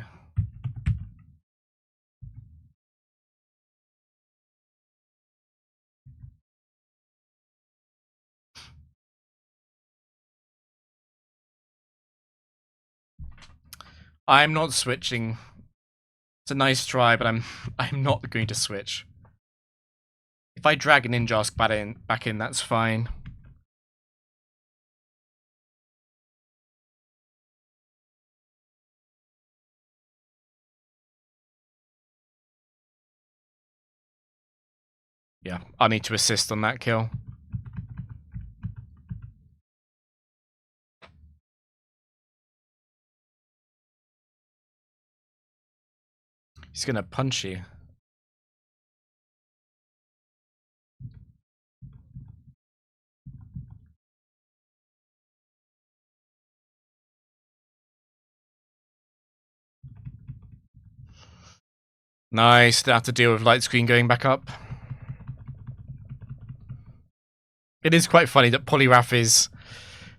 I'm not switching. It's a nice try, but I'm not going to switch. If I drag an Ninjask back in, that's fine. Yeah, I need to assist on that kill. He's gonna punch you. Nice, don't have to deal with light screen going back up. It is quite funny that Poliwrath is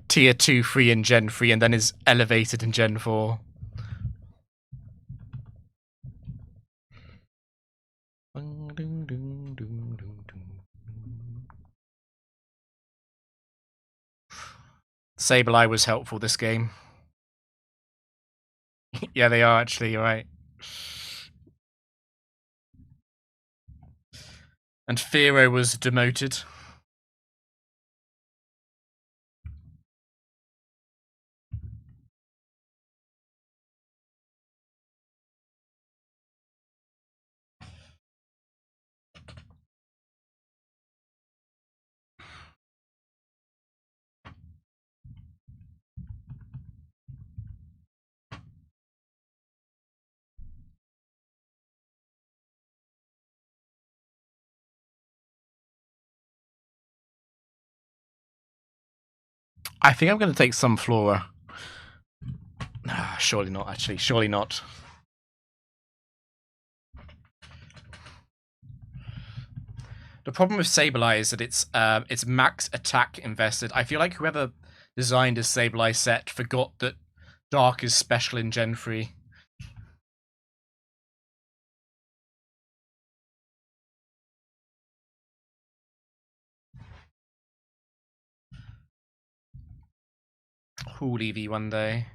tier 2, 3 in Gen 3 and then is elevated in Gen 4. Sableye was helpful this game. Yeah, they are actually, you're right. And Firo was demoted. I think I'm going to take Sunflora. Surely not, actually. Surely not. The problem with Sableye is that it's max attack invested. I feel like whoever designed a Sableye set forgot that Dark is special in Gen 3. Who'll EV one day?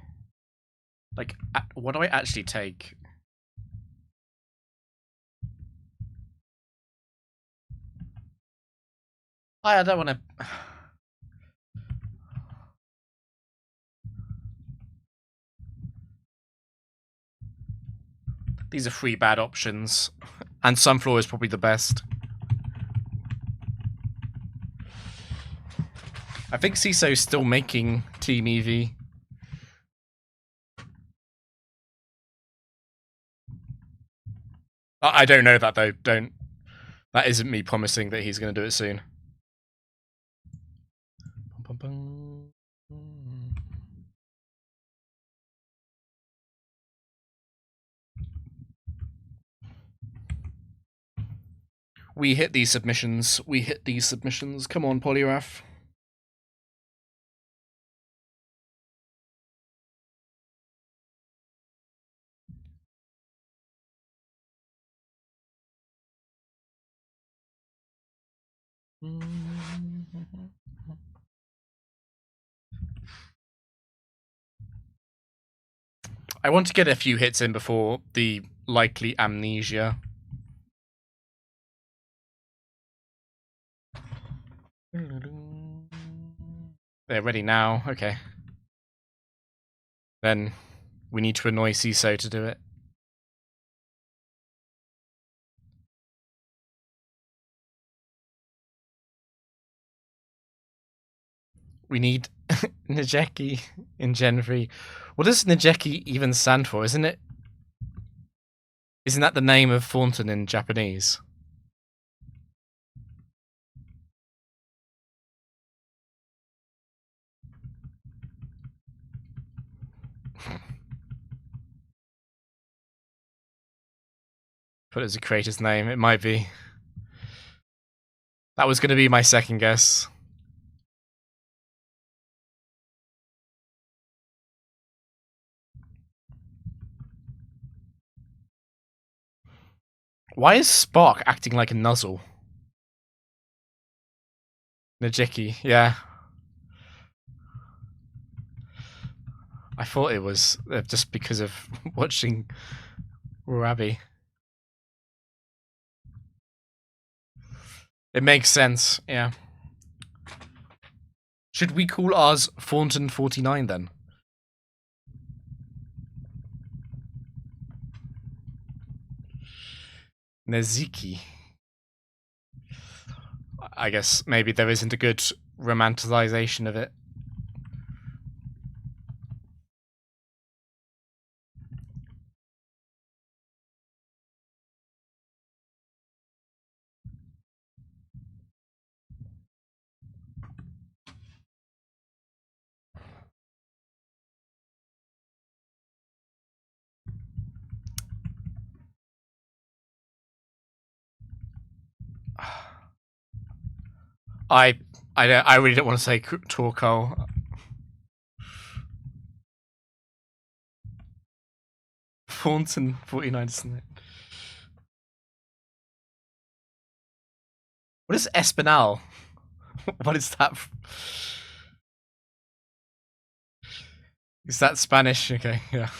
Like, what do I actually take? I don't want to... These are 3 bad options. And Sunflower is probably the best. I think CISO's still making Team EV. I don't know that, though. Don't. That isn't me promising that he's going to do it soon. We hit these submissions. We hit these submissions. Come on, Poliwrath. I want to get a few hits in before the likely amnesia. They're ready now. Okay. Then We need to annoy CISO to do it. We need Najeki in Gen 3. What does Najeki even stand for? Isn't that the name of Thornton in Japanese? Put it as a creator's name. It might be. That was going to be my second guess. Why is Spark acting like a nuzzle? Najiki, yeah. I thought it was just because of watching Rabi. It makes sense, yeah. Should we call ours Thornton 49 then? Neziki. I guess maybe there isn't a good romanticization of it. I really don't want to say Torko. Thornton 49, isn't it? What is Espinal? What is that? Is that Spanish? Okay, yeah.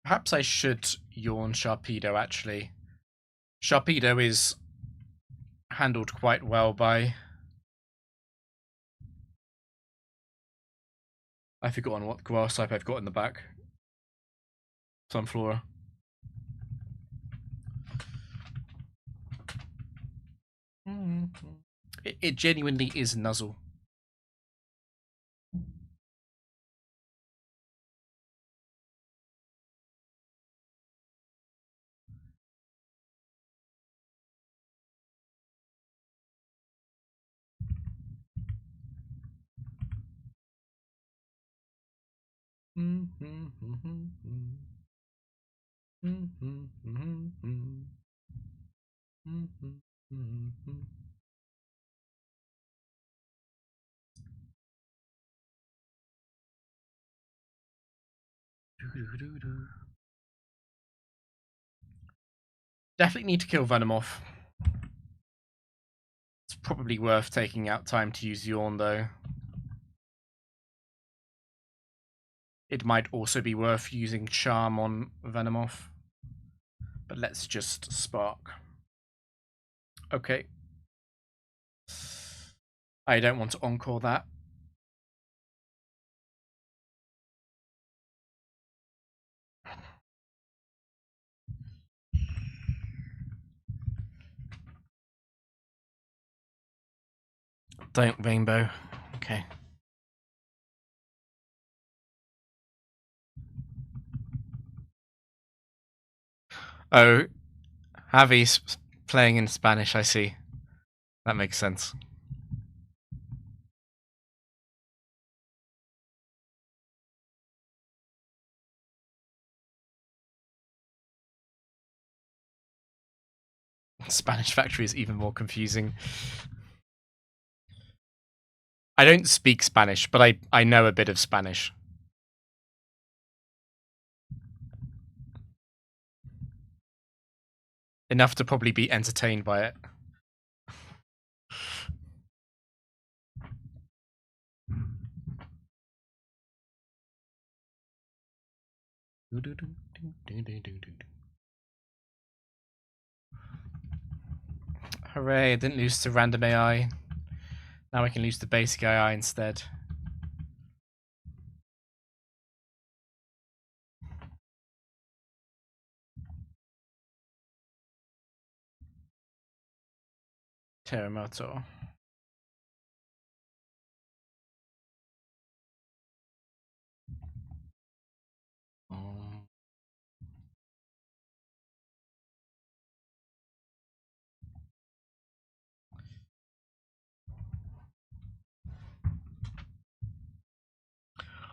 Perhaps I should yawn Sharpedo, actually. Sharpedo is handled quite well by... I've forgotten what grass type I've got in the back. Sunflora. It genuinely is Nuzzle. Definitely need to kill Venomoth. It's probably worth taking out time to use Yawn, though. It might also be worth using Charm on Venomoth. But let's just Spark. Okay. I don't want to Encore that. Don't Rainbow. Okay. Oh, Javi's playing in Spanish, I see. That makes sense. Spanish Factory is even more confusing. I don't speak Spanish, but I know a bit of Spanish. enough to probably be entertained by it. Hooray, I didn't lose to random AI. Now I can lose to basic AI instead. Terremoto.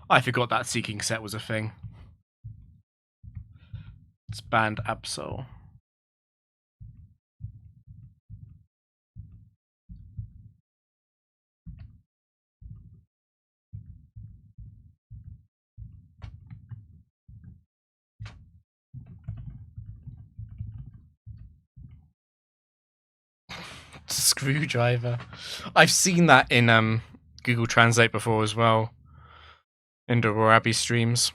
I forgot that Seeking set was a thing. It's banned Absol. Screwdriver. I've seen that in Google Translate before as well. In the Warabi streams.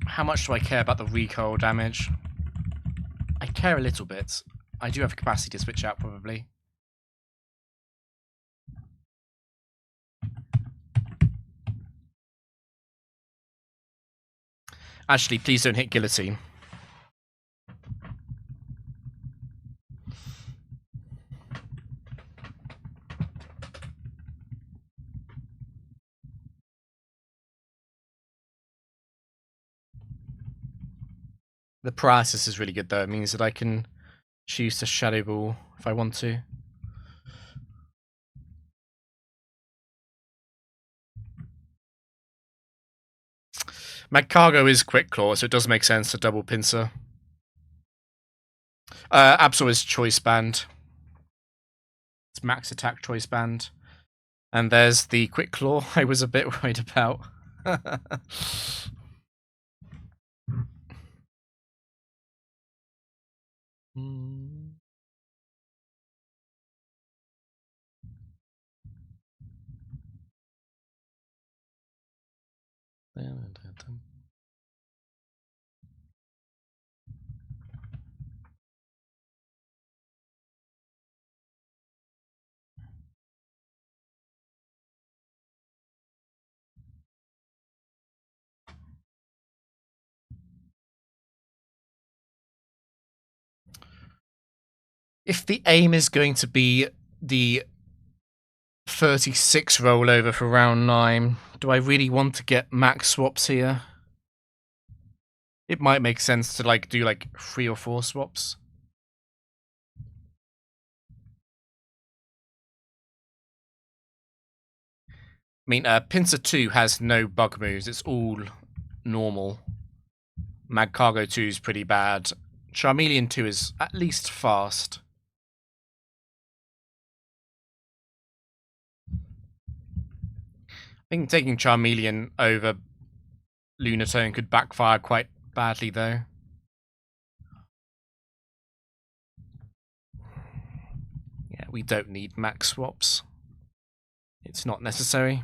How much do I care about the recoil damage? I care a little bit. I do have capacity to switch out, probably. Actually, please don't hit Guillotine. The paralysis is really good, though. It means that I can choose to Shadow Ball if I want to. Magcargo is Quick Claw, so it does make sense to double Pincer. Absol is Choice Band. It's max attack Choice Band. And there's the Quick Claw I was a bit worried about. If the aim is going to be the 36 rollover for round 9, do I really want to get max swaps here? It might make sense to do 3 or 4 swaps. I mean, Pincer 2 has no bug moves. It's all normal. Magcargo 2 is pretty bad. Charmeleon 2 is at least fast. I think taking Charmeleon over Lunatone could backfire quite badly, though. Yeah, we don't need max swaps. It's not necessary.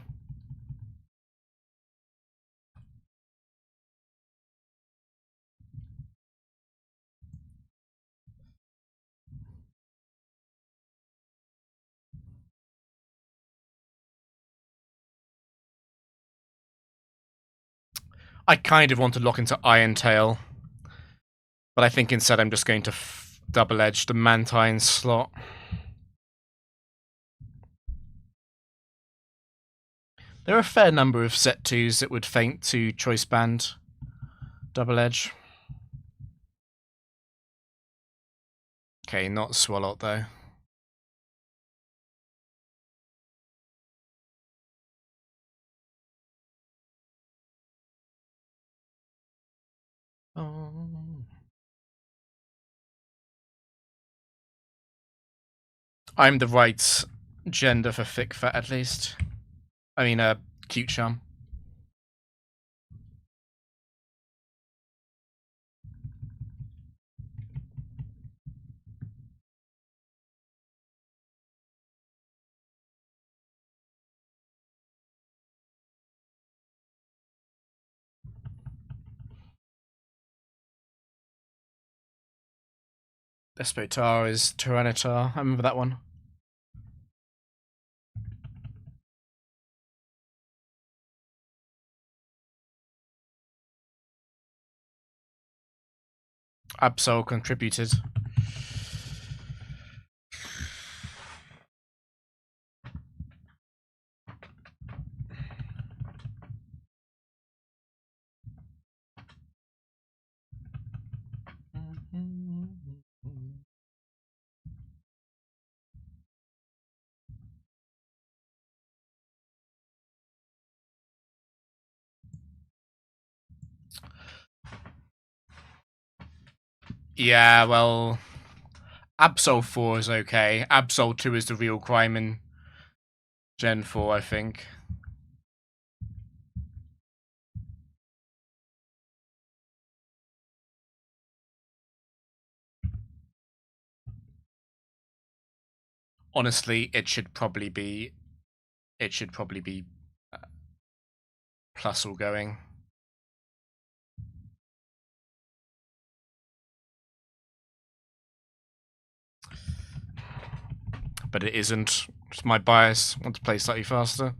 I kind of want to lock into Iron Tail, but I think instead I'm just going to double-edge the Mantine slot. There are a fair number of set 2s that would feint to Choice Band double-edge. Okay, not Swalot though. I'm the right gender for thick fat, at least. I mean, cute charm. Despotar is Tyranitar. I remember that one. Absol contributed. Yeah, well, Absol 4 is okay. Absol 2 is the real crime in Gen 4, I think. Honestly, it should probably be plus all going. But it isn't. It's my bias. I want to play slightly faster.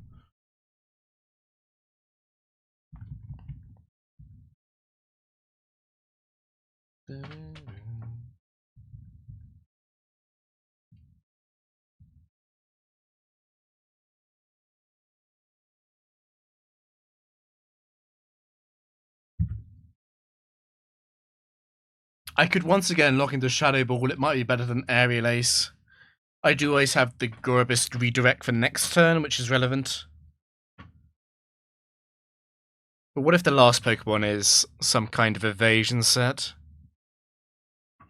I could once again lock into Shadow Ball. It might be better than Aerial Ace. I do always have the Gorobus redirect for next turn, which is relevant. But what if the last Pokemon is some kind of evasion set?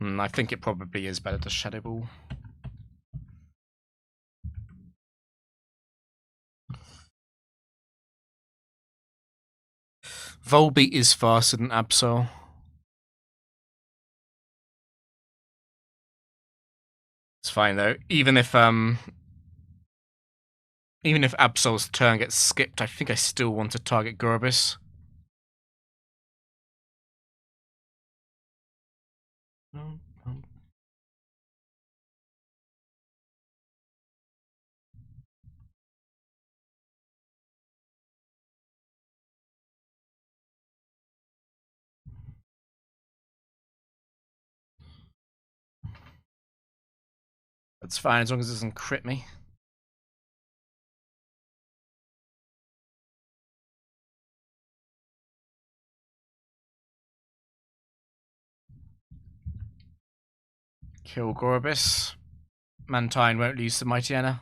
I think it probably is better to Shadow Ball. Volbeat is faster than Absol. It's fine though. Even if Absol's turn gets skipped, I think I still want to target Gorobus. That's fine as long as it doesn't crit me. Kill Gorobus. Mantine won't lose to Mightyena.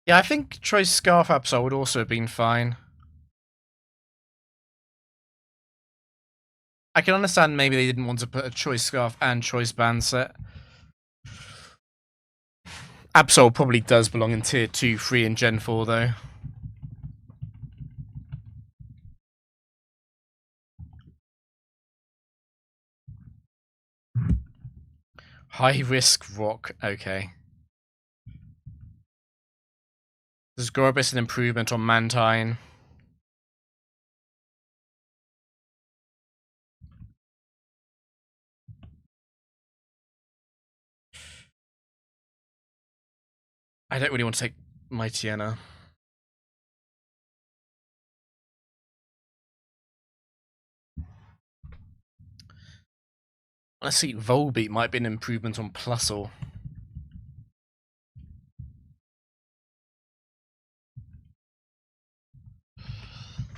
Yeah, I think Choice Scarf Absol would also have been fine. I can understand maybe they didn't want to put a Choice Scarf and Choice Band set. Absol probably does belong in Tier 2, 3 and Gen 4 though. High risk rock, okay. Does Gorobus an improvement on Mantine? I don't really want to take Mightyena. Let's see, Volbeat might be an improvement on Plusle.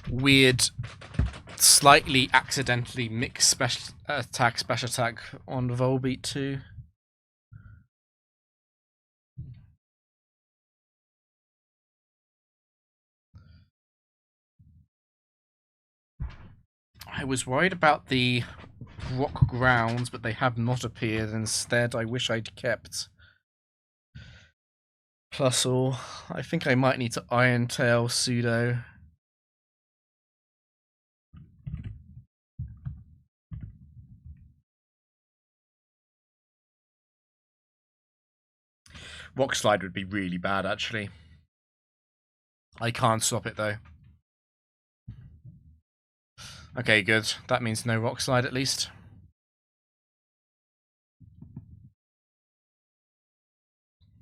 weird, slightly accidentally mixed special attack on Volbeat too. I was worried about the rock grounds, but they have not appeared. Instead, I wish I'd kept plus all. I think I might need to Iron Tail Pseudo. Rock Slide would be really bad, actually. I can't stop it, though. Okay, good. That means no Rock Slide, at least.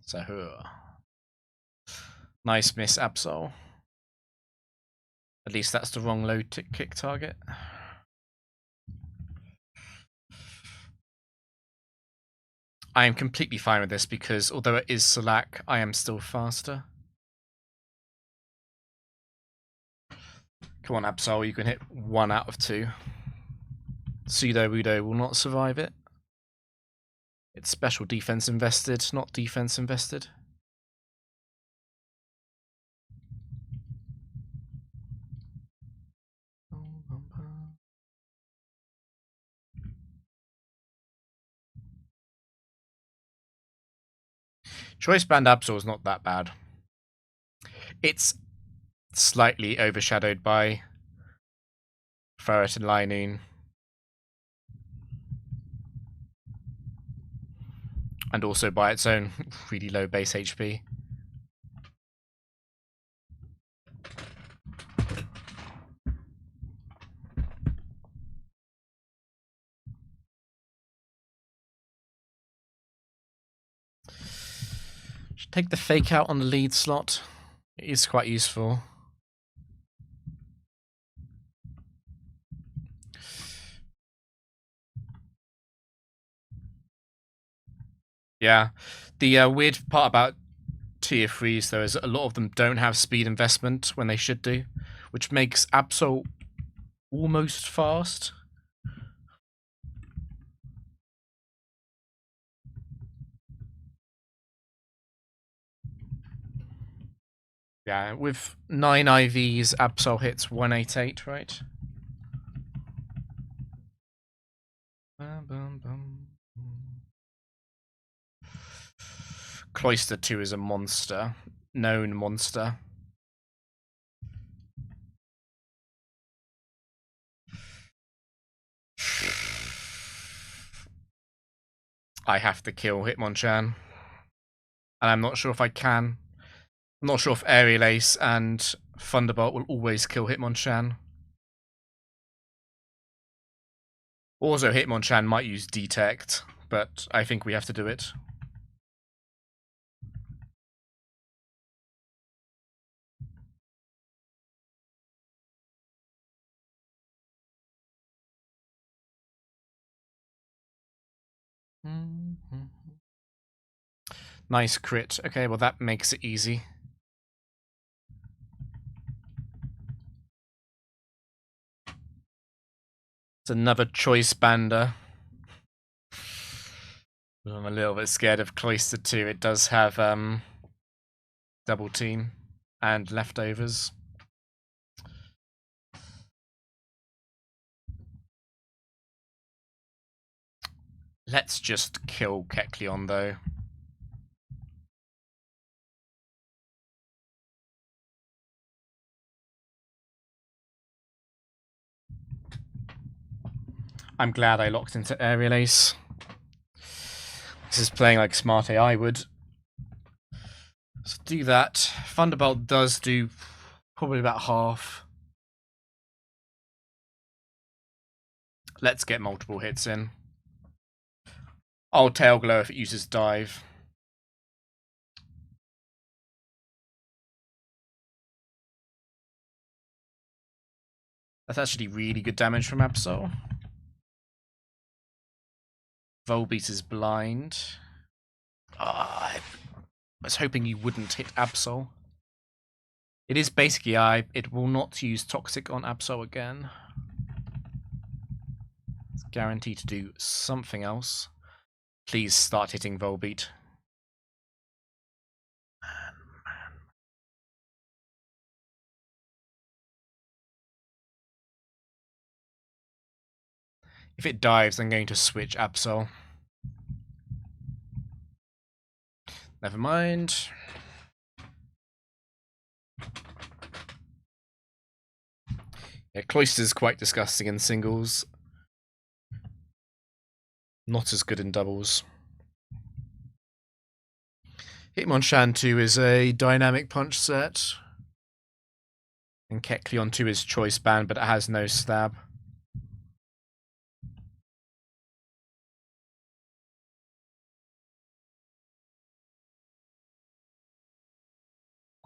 Sahur. Nice miss, Absol. At least that's the wrong low kick target. I am completely fine with this because although it is Salak, I am still faster. Come on, Absol, you can hit 1 out of 2. Pseudo-Wudo will not survive it. It's special defense invested, not defense invested. Choice Band Absol is not that bad. It's slightly overshadowed by Ferret and Linoon. And also by its own really low base HP. Should take the fake out on the lead slot. It is quite useful. Yeah, the weird part about tier 3s though is that a lot of them don't have speed investment when they should do, which makes Absol almost fast. Yeah, with 9 IVs, Absol hits 188, right? Cloister 2 is a monster. Known monster. I have to kill Hitmonchan. And I'm not sure if I can. I'm not sure if Aerial Ace and Thunderbolt will always kill Hitmonchan. Also, Hitmonchan might use Detect, but I think we have to do it. Nice crit. Okay, well that makes it easy. It's another choice bander. I'm a little bit scared of Cloister 2. It does have double team and leftovers. Let's just kill Kecleon though. I'm glad I locked into Aerial Ace. This is playing like Smart AI would. So do that. Thunderbolt does do probably about half. Let's get multiple hits in. I'll Tail Glow if it uses Dive. That's actually really good damage from Absol. Volbeat is blind. I was hoping you wouldn't hit Absol. It is basically it will not use Toxic on Absol again. It's guaranteed to do something else. Please start hitting Volbeat. Man. If it dives, I'm going to switch Absol. Never mind. Yeah, Cloyster's quite disgusting in singles. Not as good in doubles. Hitmonchan 2 is a dynamic punch set. And Kecleon 2 is choice band, but it has no stab.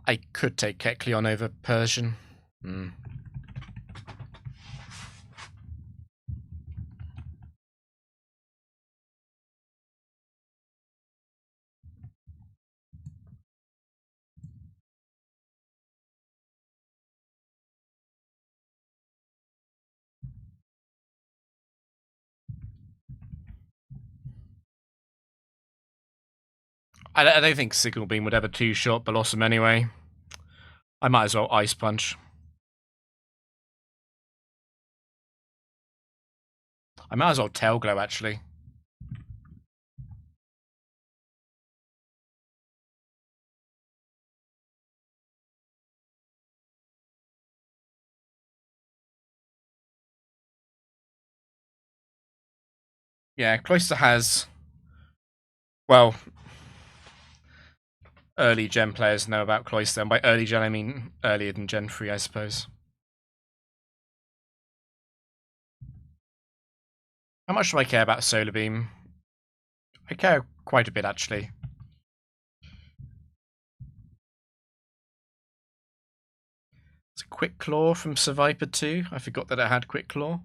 I could take Kecleon over Persian. I don't think Signal Beam would ever two-shot Blossom anyway. I might as well Ice Punch. I might as well Tail Glow, actually. Yeah, Cloyster has... Well... Early Gen players know about Cloyster, and by early Gen I mean earlier than Gen 3, I suppose. How much do I care about Solar Beam? I care quite a bit, actually. It's a Quick Claw from Seviper 2. I forgot that it had Quick Claw.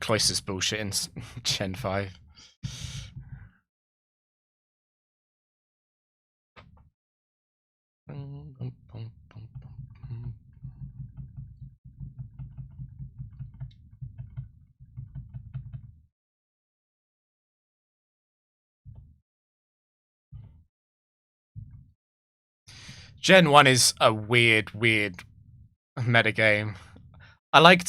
Cloyster's bullshit in Gen 5. Gen 1 is a weird metagame. I like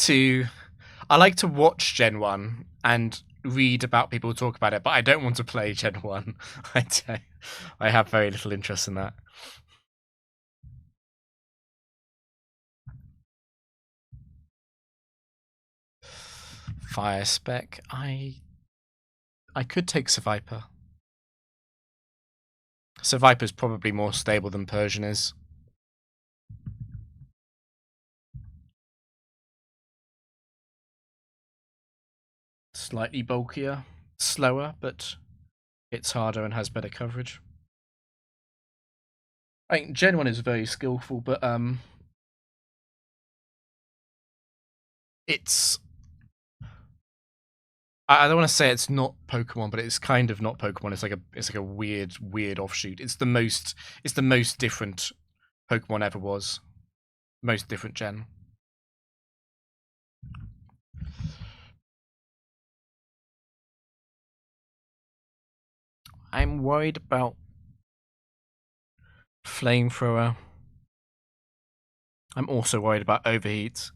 to watch Gen 1 and read about people who talk about it, but I don't want to play Gen 1. I have very little interest in that. Fire Spec. I could take Seviper. Seviper's probably more stable than Persian is. Slightly bulkier, slower, but hits harder and has better coverage. I think Gen 1 is very skillful, but it's... I don't want to say it's not Pokemon, but it's kind of not Pokemon. It's like a weird offshoot. It's the most different Pokemon ever was. Most different gen. I'm worried about Flamethrower. I'm also worried about Overheat.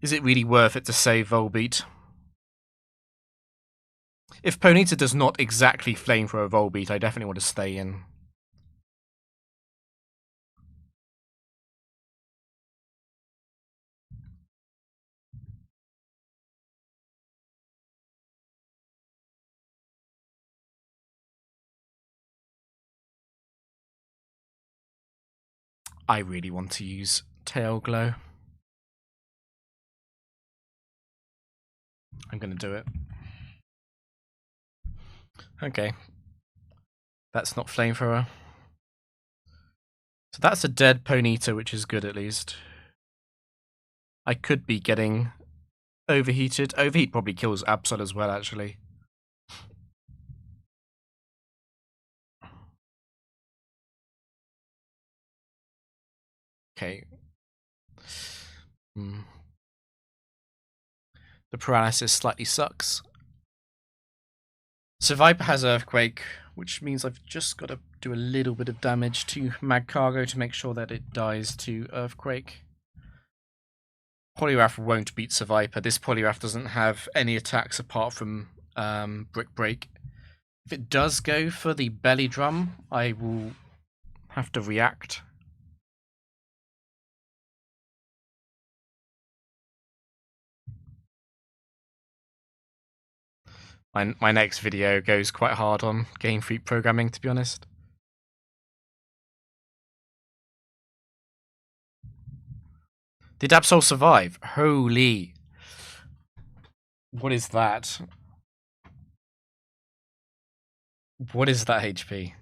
Is it really worth it to save Volbeat? If Ponyta does not exactly Flamethrower Volbeat, I definitely want to stay in. I really want to use Tail Glow. I'm going to do it. Okay. That's not Flamethrower. So that's a dead Ponyta, which is good at least. I could be getting overheated. Overheat probably kills Absol as well, actually. Okay. The paralysis slightly sucks. So Viper has Earthquake, which means I've just got to do a little bit of damage to Magcargo to make sure that it dies to Earthquake. Poliwrath won't beat Viper. This Poliwrath doesn't have any attacks apart from Brick Break. If it does go for the Belly Drum, I will have to react. My next video goes quite hard on Game Freak programming, to be honest. Did Absol survive? Holy. What is that? What is that HP?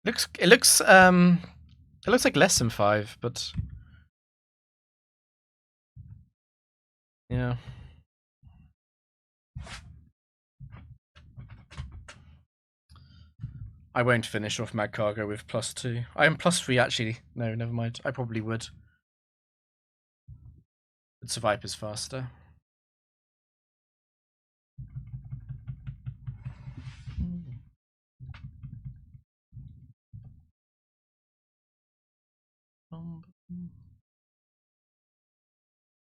It looks like less than 5, but yeah. I won't finish off Magcargo with +2. I am +3 actually. No, never mind. I probably would. But Viper's faster.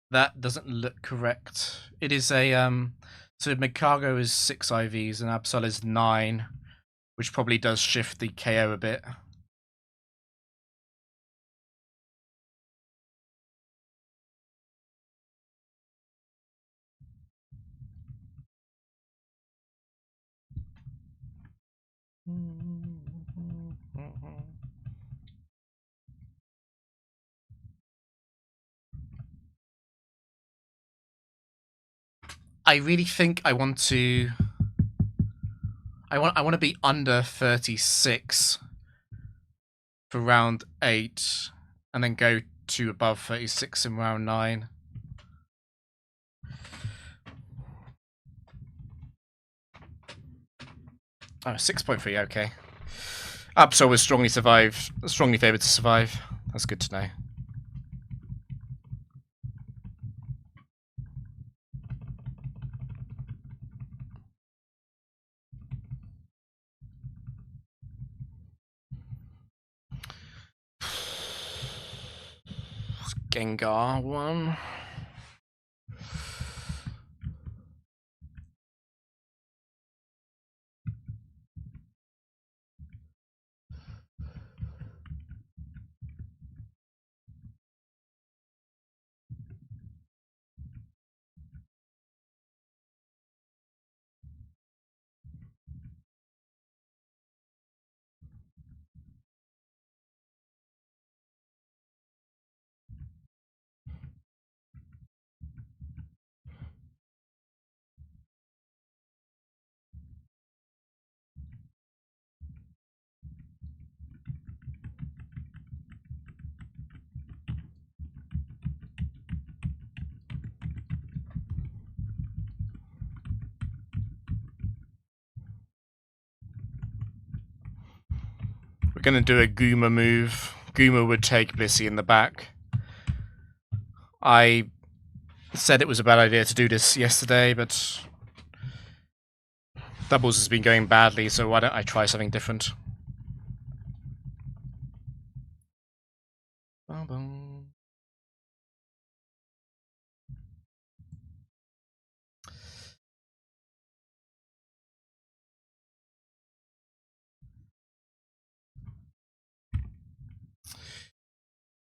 That doesn't look correct. It is a so Magcargo is 6 IVs and Absol is 9, which probably does shift the KO a bit. I really think I want to. I want to be under 36 for round 8, and then go to above 36 in round 9. Oh, 6.3, okay. Absol was strongly favoured to survive. That's good to know. Gengar one. We're going to do a Guma move. Guma would take Blissey in the back. I said it was a bad idea to do this yesterday, but doubles has been going badly, so why don't I try something different?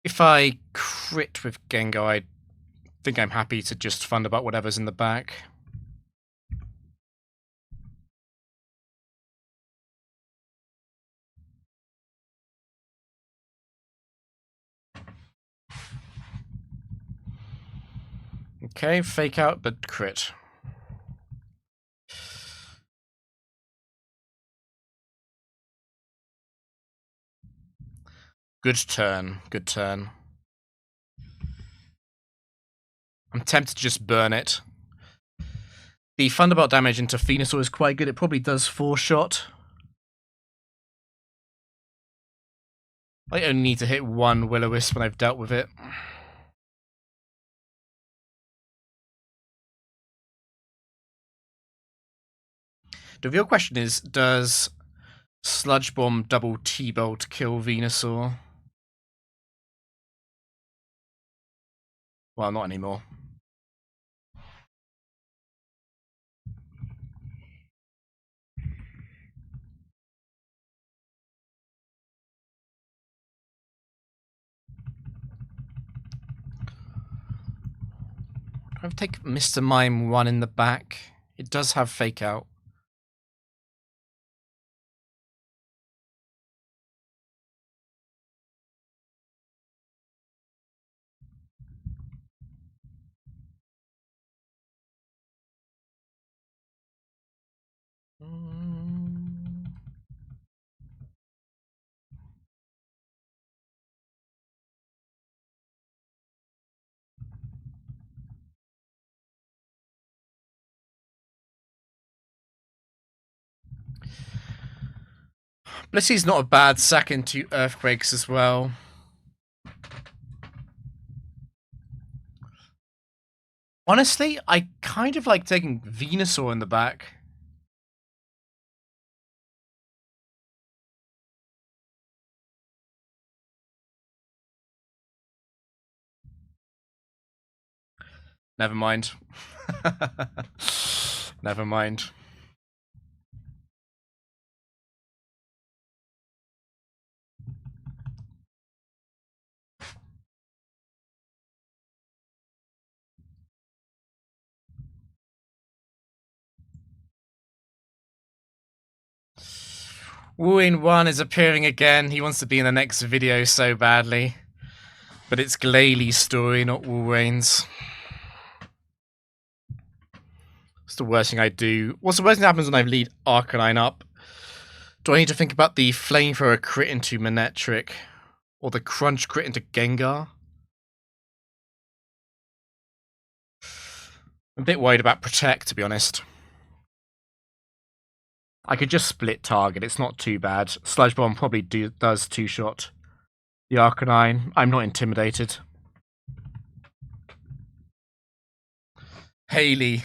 If I crit with Gengar, I think I'm happy to just fund about whatever's in the back. Okay, fake out, but crit. Good turn. Good turn. I'm tempted to just burn it. The Thunderbolt damage into Venusaur is quite good. It probably does 4-shot. I only need to hit one Will-O-Wisp when I've dealt with it. The real question is, does Sludge Bomb double T-Bolt kill Venusaur? Well, not anymore. I take Mr. Mime 1 in the back. It does have Fake Out. Blissey's not a bad sack into Earthquakes as well. Honestly, I kind of like taking Venusaur in the back. Never mind. Never mind. Wooing 1 is appearing again. He wants to be in the next video so badly. But it's Glalie story, not Woorain's. It's the worst thing I do. What's the worst thing that happens when I lead Arcanine up? Do I need to think about the Flamethrower crit into Manectric? Or the Crunch crit into Gengar? I'm a bit worried about Protect, to be honest. I could just split target. It's not too bad. Sludge Bomb probably does 2-shot the Arcanine. I'm not intimidated. Haley.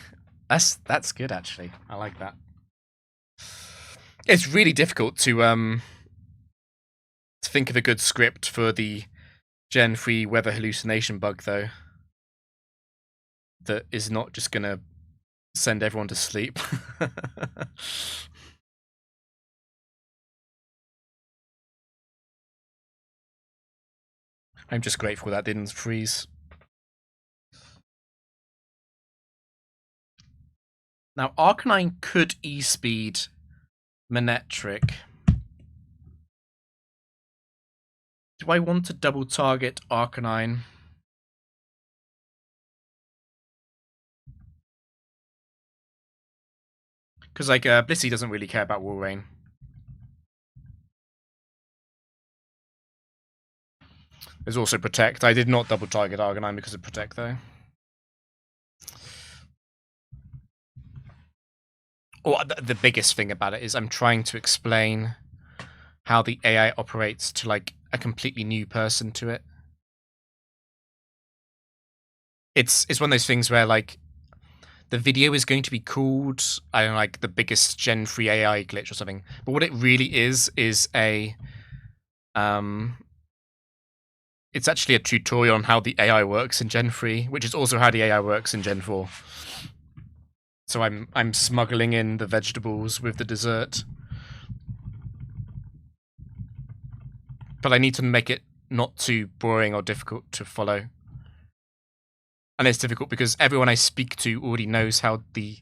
That's good, actually. I like that. It's really difficult to think of a good script for the Gen 3 weather hallucination bug, though. That is not just gonna send everyone to sleep. I'm just grateful that didn't freeze. Now, Arcanine could E-speed Manectric. Do I want to double target Arcanine? Because, like, Blissey doesn't really care about Walrein. There's also Protect. I did not double target Arcanine because of Protect, though. Or the biggest thing about it is I'm trying to explain how the AI operates to, like, a completely new person to it. It's one of those things where, like, the video is going to be called, I don't know, like, the biggest Gen 3 AI glitch or something. But what it really is a it's actually a tutorial on how the AI works in Gen 3, which is also how the AI works in Gen 4. So I'm smuggling in the vegetables with the dessert. But I need to make it not too boring or difficult to follow. And it's difficult because everyone I speak to already knows how the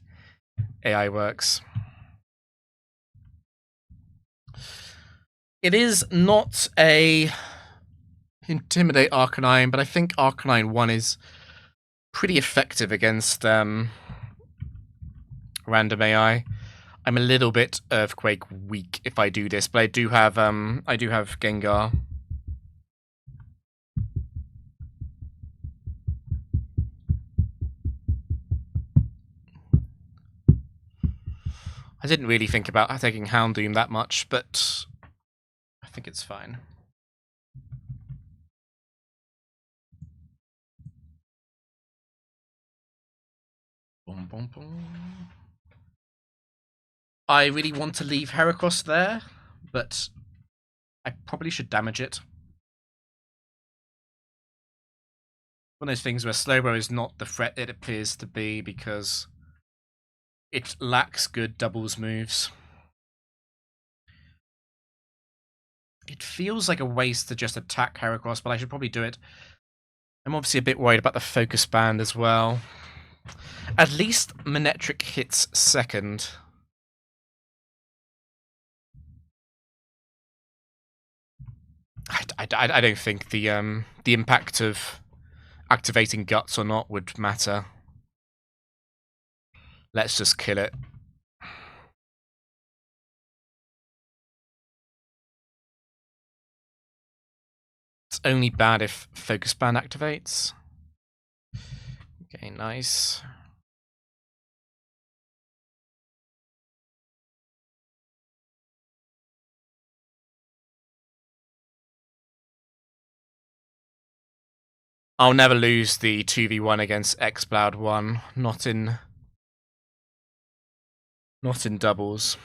AI works. It is not a Intimidate Arcanine, but I think Arcanine 1 is pretty effective against random AI. I'm a little bit Earthquake weak if I do this, but I do have Gengar. I didn't really think about taking Houndoom that much, but I think it's fine. Boom, boom, boom. I really want to leave Heracross there, but I probably should damage it. One of those things where Slowbro is not the threat it appears to be because it lacks good doubles moves. It feels like a waste to just attack Heracross, but I should probably do it. I'm obviously a bit worried about the focus band as well. At least Manectric hits second. I don't think the impact of activating Guts or not would matter. Let's just kill it. It's only bad if Focus Band activates. Okay, nice. I'll never lose the 2v1 against Exploud 1. Not in doubles.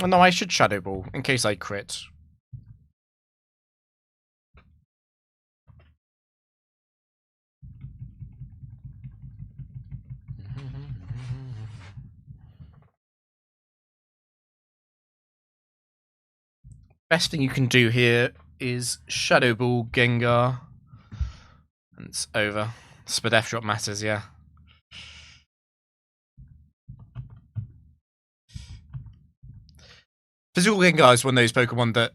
Oh, no, I should Shadow Ball in case I crit. Best thing you can do here is Shadow Ball Gengar. And it's over. Spadef drop matters, yeah. Physical Gengar is one of those Pokemon that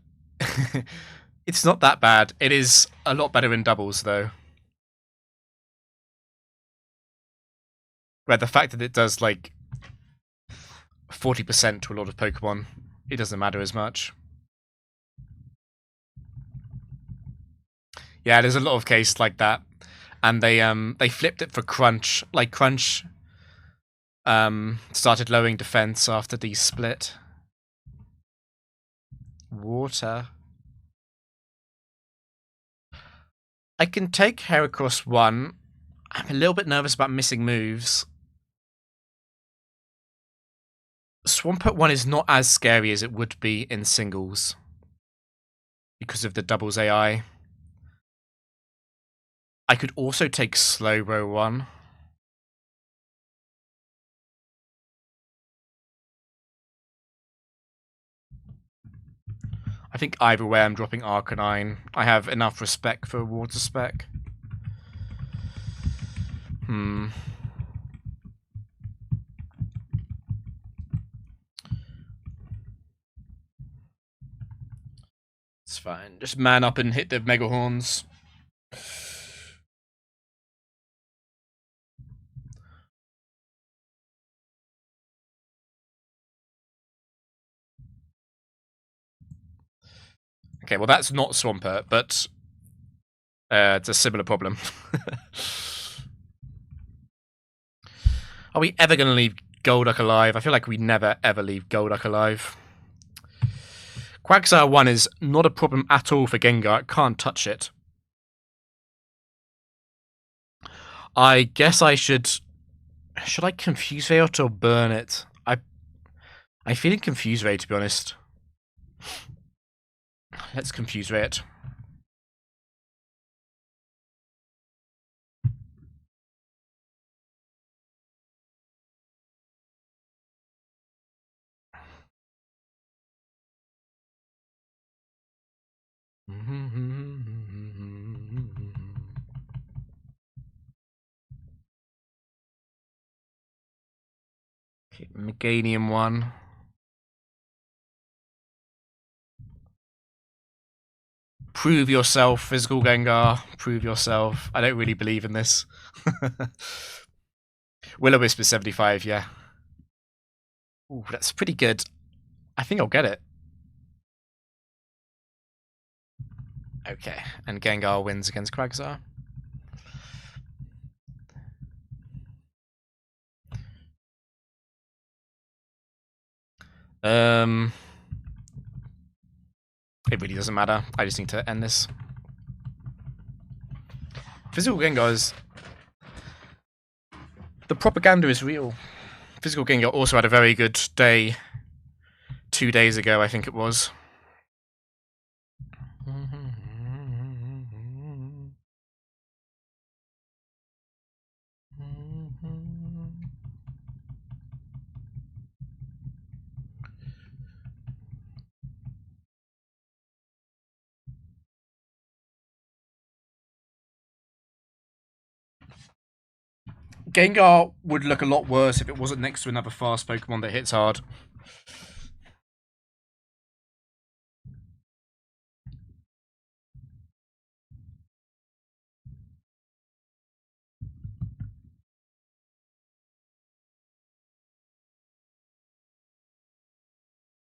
it's not that bad. It is a lot better in doubles, though. Where the fact that it does like 40% to a lot of Pokemon, it doesn't matter as much. Yeah, there's a lot of cases like that, and they flipped it for Crunch. Like Crunch started lowering defense after the split. Water. I can take Heracross 1. I'm a little bit nervous about missing moves. Swampert 1 is not as scary as it would be in singles because of the doubles AI. I could also take Slowbro 1. I think either way I'm dropping Arcanine. I have enough respect for Water Spec. It's fine. Just man up and hit the Mega Horns. Okay, well that's not Swampert, but it's a similar problem. Are we ever going to leave Golduck alive? I feel like we never ever leave Golduck alive. Quagsire 1 is not a problem at all for Gengar. It can't touch it. I guess I should... Should I Confuse Ray or burn it? I'm feeling Confuse Ray, to be honest. Let's Confuse Ray it. Okay, Meganium 1. Prove yourself, Physical Gengar. Prove yourself. I don't really believe in this. Will-O-Wisp is 75, yeah. Ooh, that's pretty good. I think I'll get it. Okay, and Gengar wins against Quagsire. It really doesn't matter. I just need to end this. Physical Gengar is... The propaganda is real. Physical Gengar also had a very good day 2 days ago, I think it was. Gengar would look a lot worse if it wasn't next to another fast Pokemon that hits hard.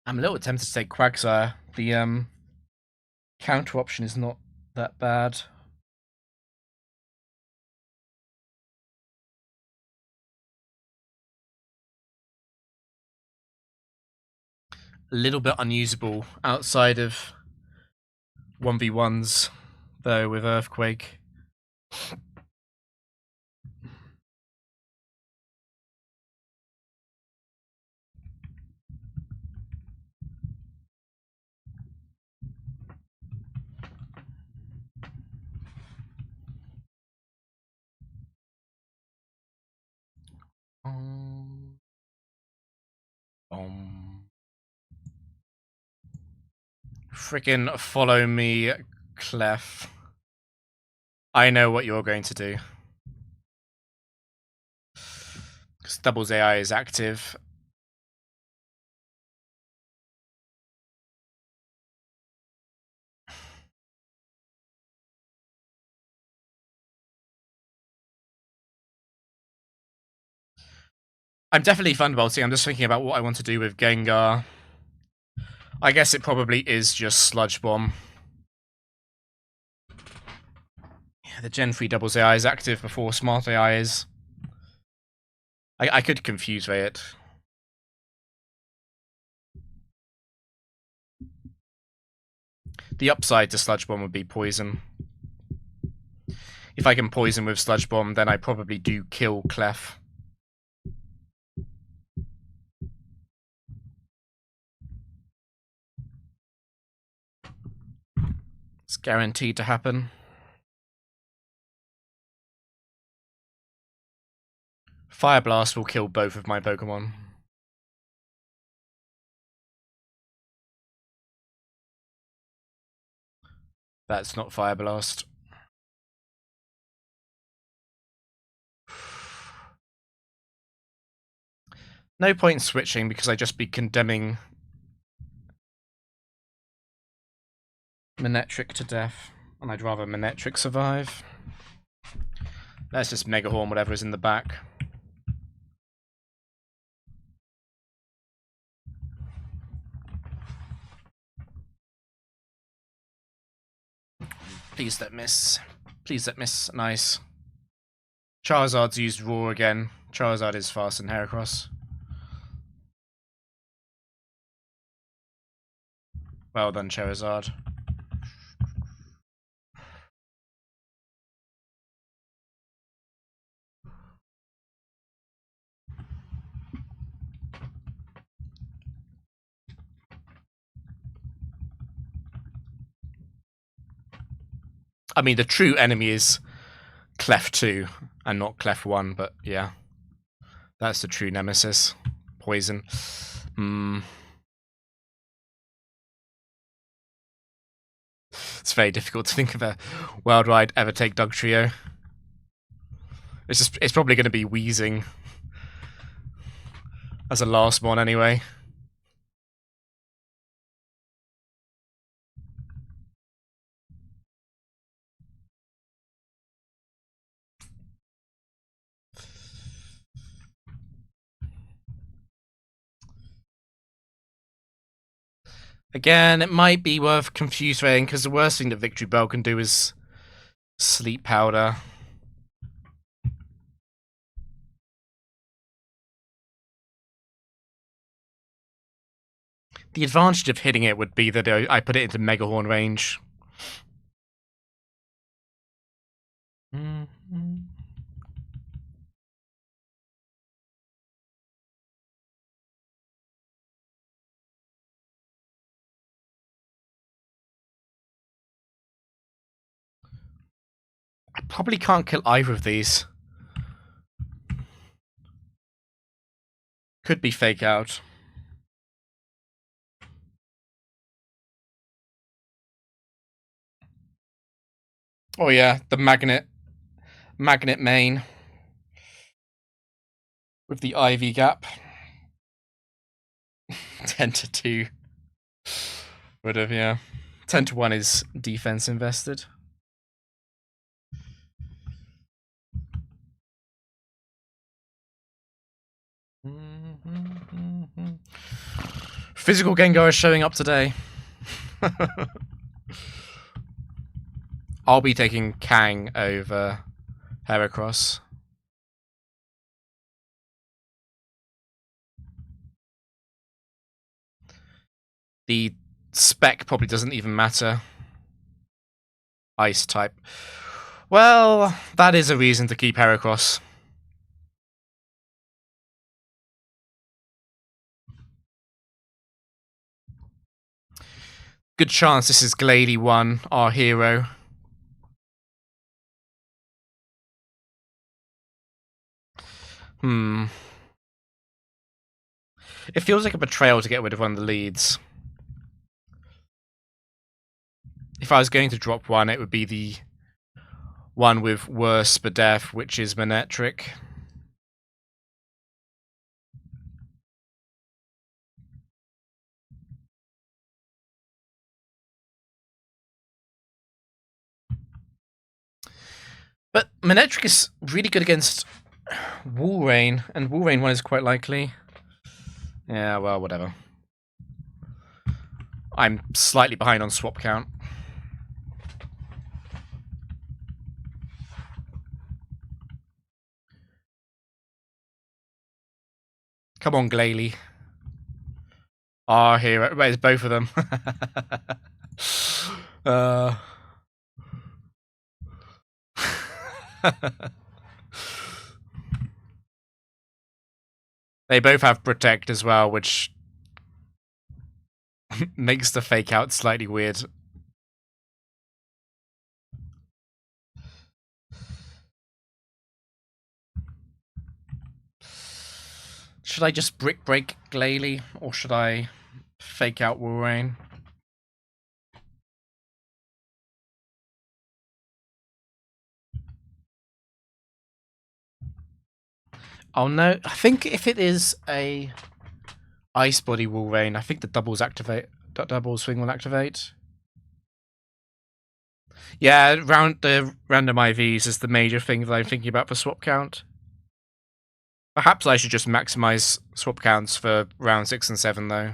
I'm a little tempted to take Quagsire. The counter option is not that bad. A little bit unusable outside of 1v1s, though, with Earthquake. Frickin' follow me, Clef. I know what you're going to do. Because Double's AI is active. I'm definitely Thunderbolting. I'm just thinking about what I want to do with Gengar. I guess it probably is just Sludge Bomb. Yeah, the Gen 3 Double's AI is active before Smart AI is. I could confuse it. The upside to Sludge Bomb would be Poison. If I can Poison with Sludge Bomb, then I probably do kill Clef. It's guaranteed to happen. Fire Blast will kill both of my Pokemon. That's not Fire Blast. No point switching because I'd just be condemning Manectric to death. And I'd rather Manectric survive. Let's just Mega Horn whatever is in the back. Please don't miss. Please don't miss. Nice. Charizard's used Roar again. Charizard is fast in Heracross. Well done, Charizard. I mean, the true enemy is Clef 2 and not Clef 1, but yeah. That's the true nemesis. Poison. It's very difficult to think of a world where I'd ever take Dugtrio. It's probably going to be Wheezing as a last one anyway. Again, it might be worth Confuse Ray, because the worst thing that Victory Bell can do is Sleep Powder. The advantage of hitting it would be that I put it into Megahorn range. I probably can't kill either of these. Could be Fake Out. Oh yeah, the Magnet main. With the IV gap. 10 to 2. Would have, yeah. 10 to 1 is defense invested. Physical Gengar is showing up today. I'll be taking Kang over Heracross. The spec probably doesn't even matter. Ice type. Well, that is a reason to keep Heracross. Good chance this is Glalie 1, our hero. It feels like a betrayal to get rid of one of the leads. If I was going to drop one, it would be the one with worse Spadef, which is Manectric. But Manectric is really good against Walrein, and Walrein 1 is quite likely. Yeah, well, whatever. I'm slightly behind on swap count. Come on, Glalie. Our hero. Wait, it's both of them. They both have Protect as well, which makes the Fake Out slightly weird. Should I just Brick Break Glalie, or should I Fake Out Walrein? Oh no, I think if it is a Ice Body Walrein, I think the double swing will activate. Yeah, the random IVs is the major thing that I'm thinking about for swap count. Perhaps I should just maximize swap counts for round 6 and 7, though.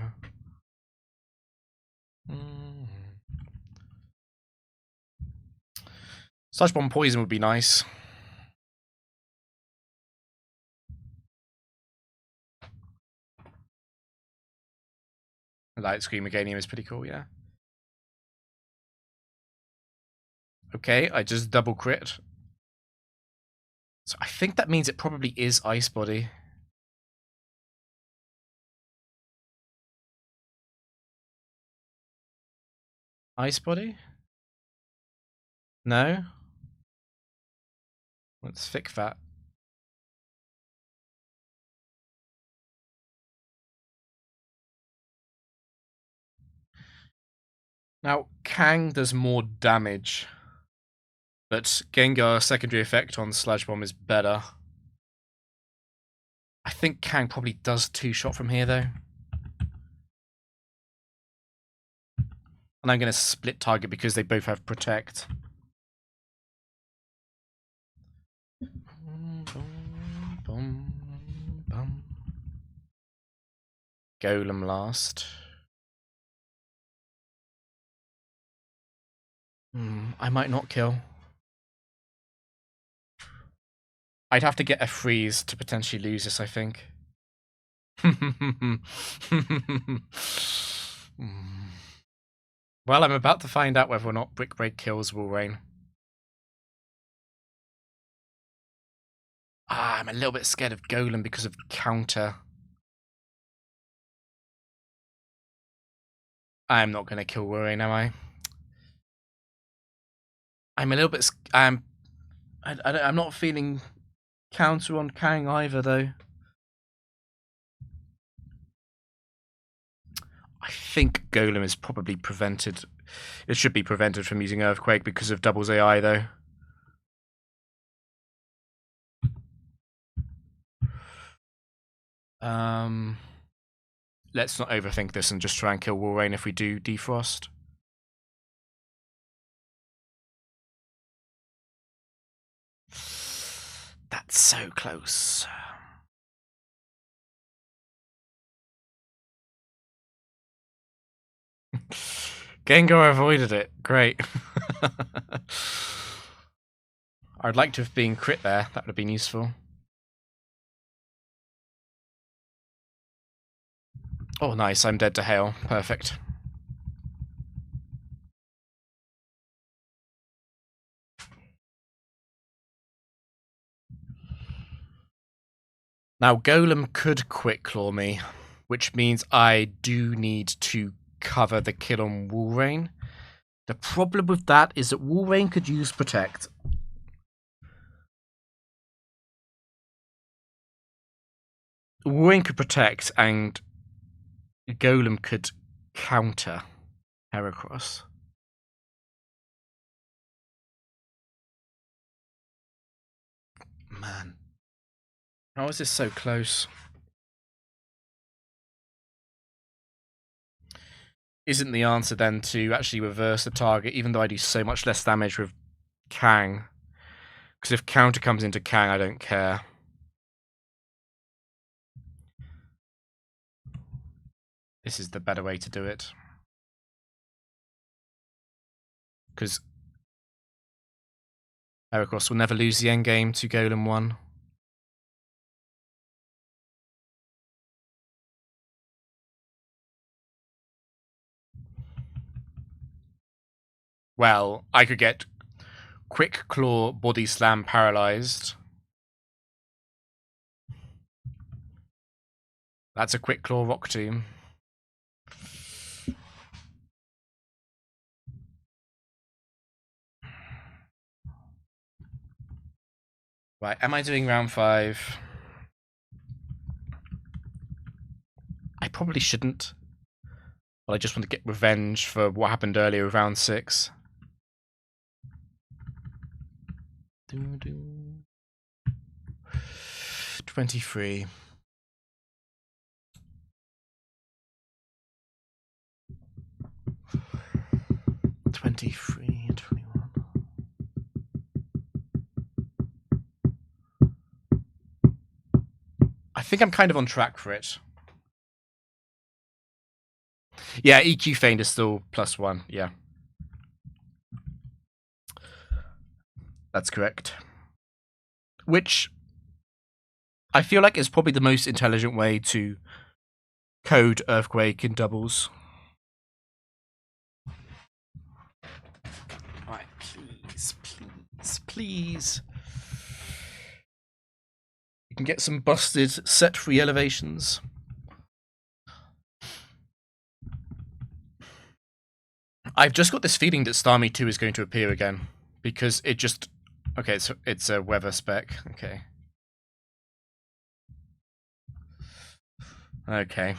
Sludge Bomb Poison would be nice. Light Scream Meganium is pretty cool, yeah. Okay, I just double crit. So I think that means it probably is Ice Body. Ice Body? No? Let's fix that. Now, Kang does more damage, but Gengar's secondary effect on Sludge Bomb is better. I think Kang probably does 2-shot from here, though. And I'm going to split target because they both have Protect. Golem last. I might not kill. I'd have to get a freeze to potentially lose this, I think. Well, I'm about to find out whether or not Brick Break kills Wolverine. I'm a little bit scared of Golem because of counter. I'm not going to kill Wolverine, am I? I'm a little bit... I'm not feeling counter on Kang either, though. I think Golem is probably prevented. It should be prevented from using Earthquake because of Double's AI, though. Let's not overthink this and just try and kill Wolverine if we do defrost. That's so close. Gengar avoided it. Great. I'd like to have been crit there. That would have been useful. Oh, nice. I'm dead to hail. Perfect. Now, Golem could Quick Claw me, which means I do need to cover the kill on Wolverine. The problem with that is that Wolverine could use Protect. Wolverine could Protect, and Golem could counter Heracross. Man. How is this so close? Isn't the answer then to actually reverse the target, even though I do so much less damage with Kang? Because if counter comes into Kang, I don't care. This is the better way to do it. Because Heracross will never lose the endgame to Golem 1. Well, I could get Quick Claw, Body Slam, Paralyzed. That's a Quick Claw Rock Tomb. Right, am I doing round 5? I probably shouldn't. But I just want to get revenge for what happened earlier with round 6. 23. 23 and 21. I think I'm kind of on track for it. Yeah, EQ Feigned is still +1, yeah. That's correct. Which I feel like is probably the most intelligent way to code Earthquake in doubles. Alright, please, please, please. You can get some busted set-free elevations. I've just got this feeling that Starmie 2 is going to appear again. Because it just... Okay, so it's a weather spec. Okay. Okay.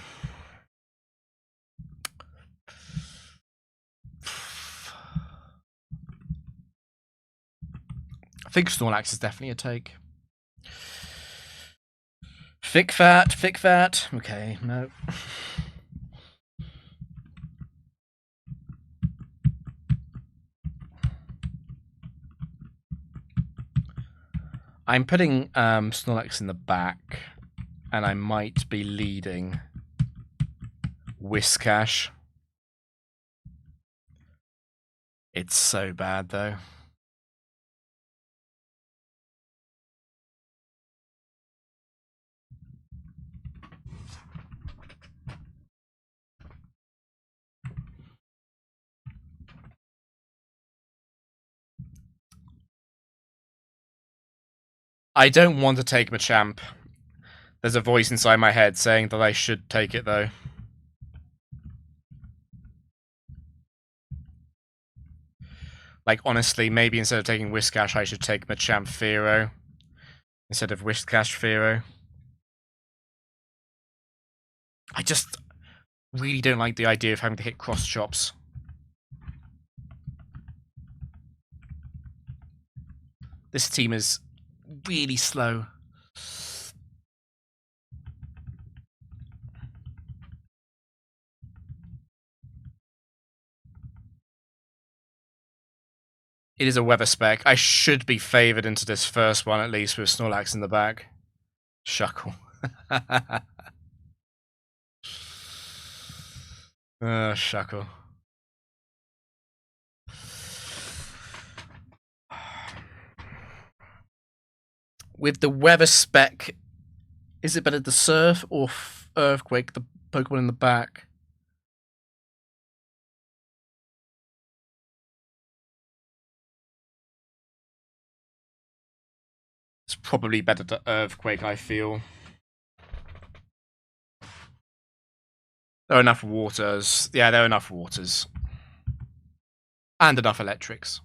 I think Snorlax is definitely a take. Thick fat. Okay, no. I'm putting Snorlax in the back, and I might be leading Whiscash. It's so bad, though. I don't want to take Machamp. There's a voice inside my head saying that I should take it, though. Like, honestly, maybe instead of taking Whiscash, I should take Machamp Fearow instead of Whiscash Fearow. I just really don't like the idea of having to hit cross chops. This team is really slow. It is a weather spec. I should be favoured into this first one, at least, with Snorlax in the back. Shuckle. Shuckle. With the weather spec, is it better to Surf or Earthquake, the Pokemon in the back? It's probably better to Earthquake, I feel. There are enough waters. Yeah, there are enough waters. And enough electrics.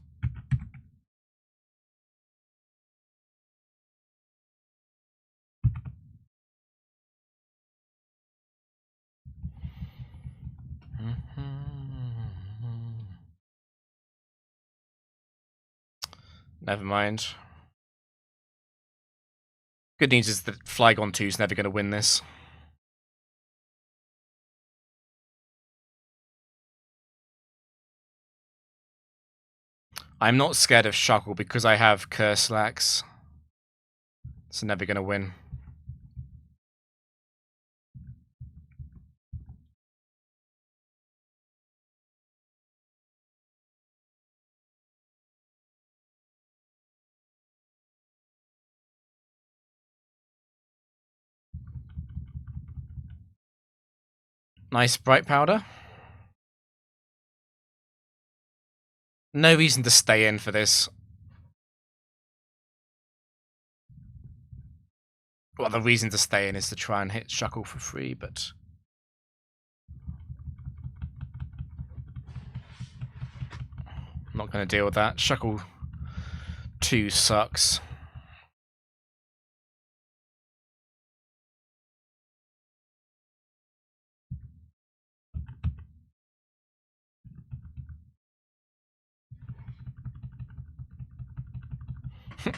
Never mind. Good news is that Flygon 2 is never going to win this. I'm not scared of Shuckle because I have Curslax. It's never going to win. Nice Bright Powder. No reason to stay in for this. Well, the reason to stay in is to try and hit Shuckle for free, but... I'm not going to deal with that. Shuckle 2 sucks.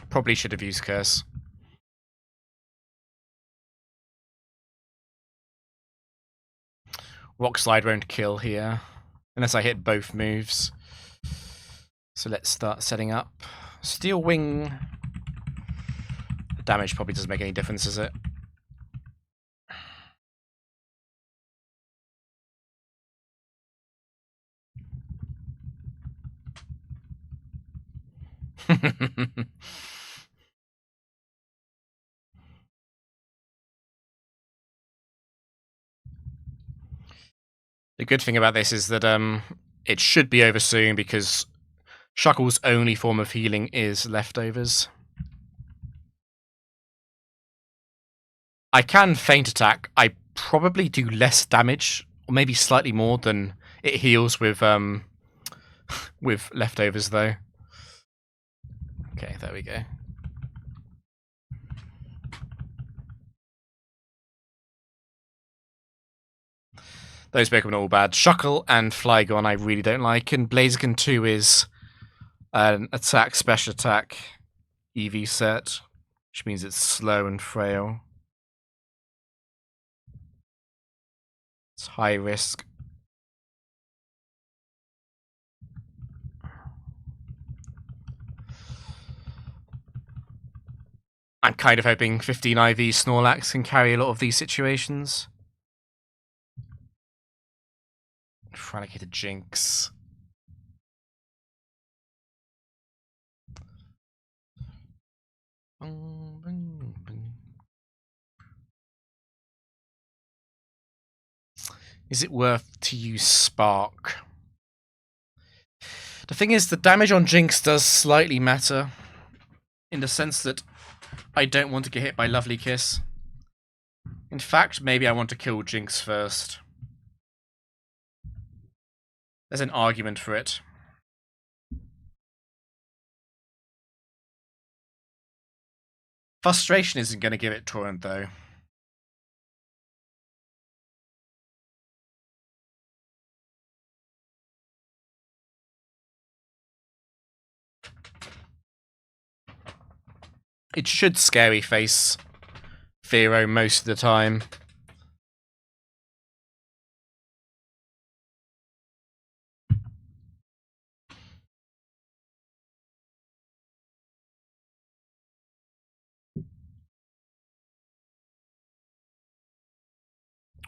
Probably should have used Curse. Rock Slide won't kill here, unless I hit both moves. So let's start setting up. Steel Wing. The damage probably doesn't make any difference, is it? The good thing about this is that it should be over soon because Shuckle's only form of healing is leftovers. I can feint attack. I probably do less damage, or maybe slightly more than it heals with with leftovers though. Okay, there we go. Those Pokemon are all bad. Shuckle and Flygon I really don't like, and Blaziken 2 is an attack, special attack EV set, which means it's slow and frail. It's high risk. I'm kind of hoping 15 IV Snorlax can carry a lot of these situations. Fralicated Jinx. Is it worth to use Spark? The thing is, the damage on Jinx does slightly matter, in the sense that I don't want to get hit by Lovely Kiss. In fact, maybe I want to kill Jinx first. There's an argument for it. Frustration isn't going to give it Torrent, though. It should Scary Face Fearow most of the time.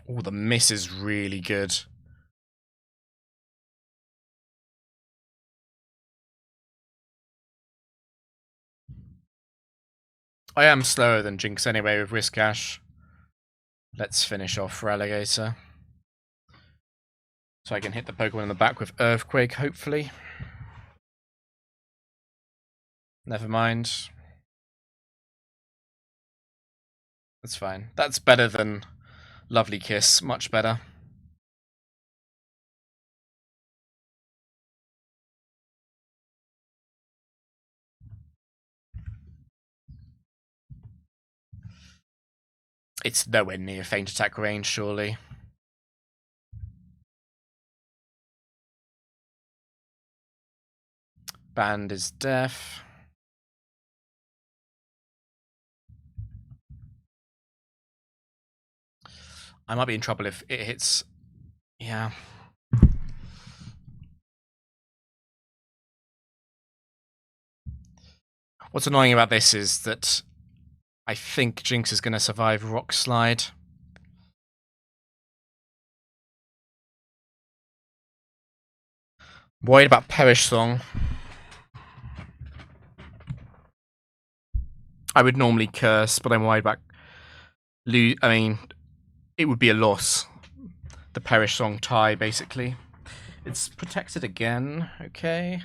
Oh, the miss is really good. I am slower than Jinx anyway with Whiscash. Let's finish off Relegator. So I can hit the Pokemon in the back with Earthquake, hopefully. Never mind. That's fine. That's better than Lovely Kiss. Much better. It's nowhere near Feint Attack range, surely. Band is deaf. I might be in trouble if it hits... Yeah. What's annoying about this is that I think Jinx is going to survive Rock Slide. Worried about Perish Song. I would normally curse, but I'm worried about... I mean, it would be a loss. The Perish Song tie, basically. It's protected again, okay.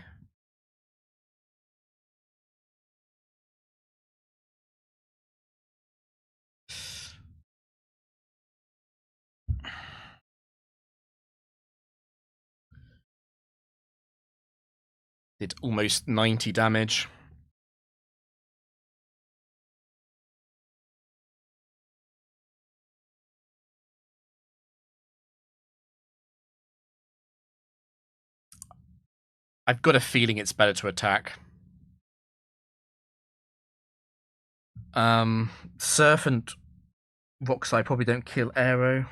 Did almost 90 damage. I've got a feeling it's better to attack. Surf and Rock Slide probably don't kill Aero.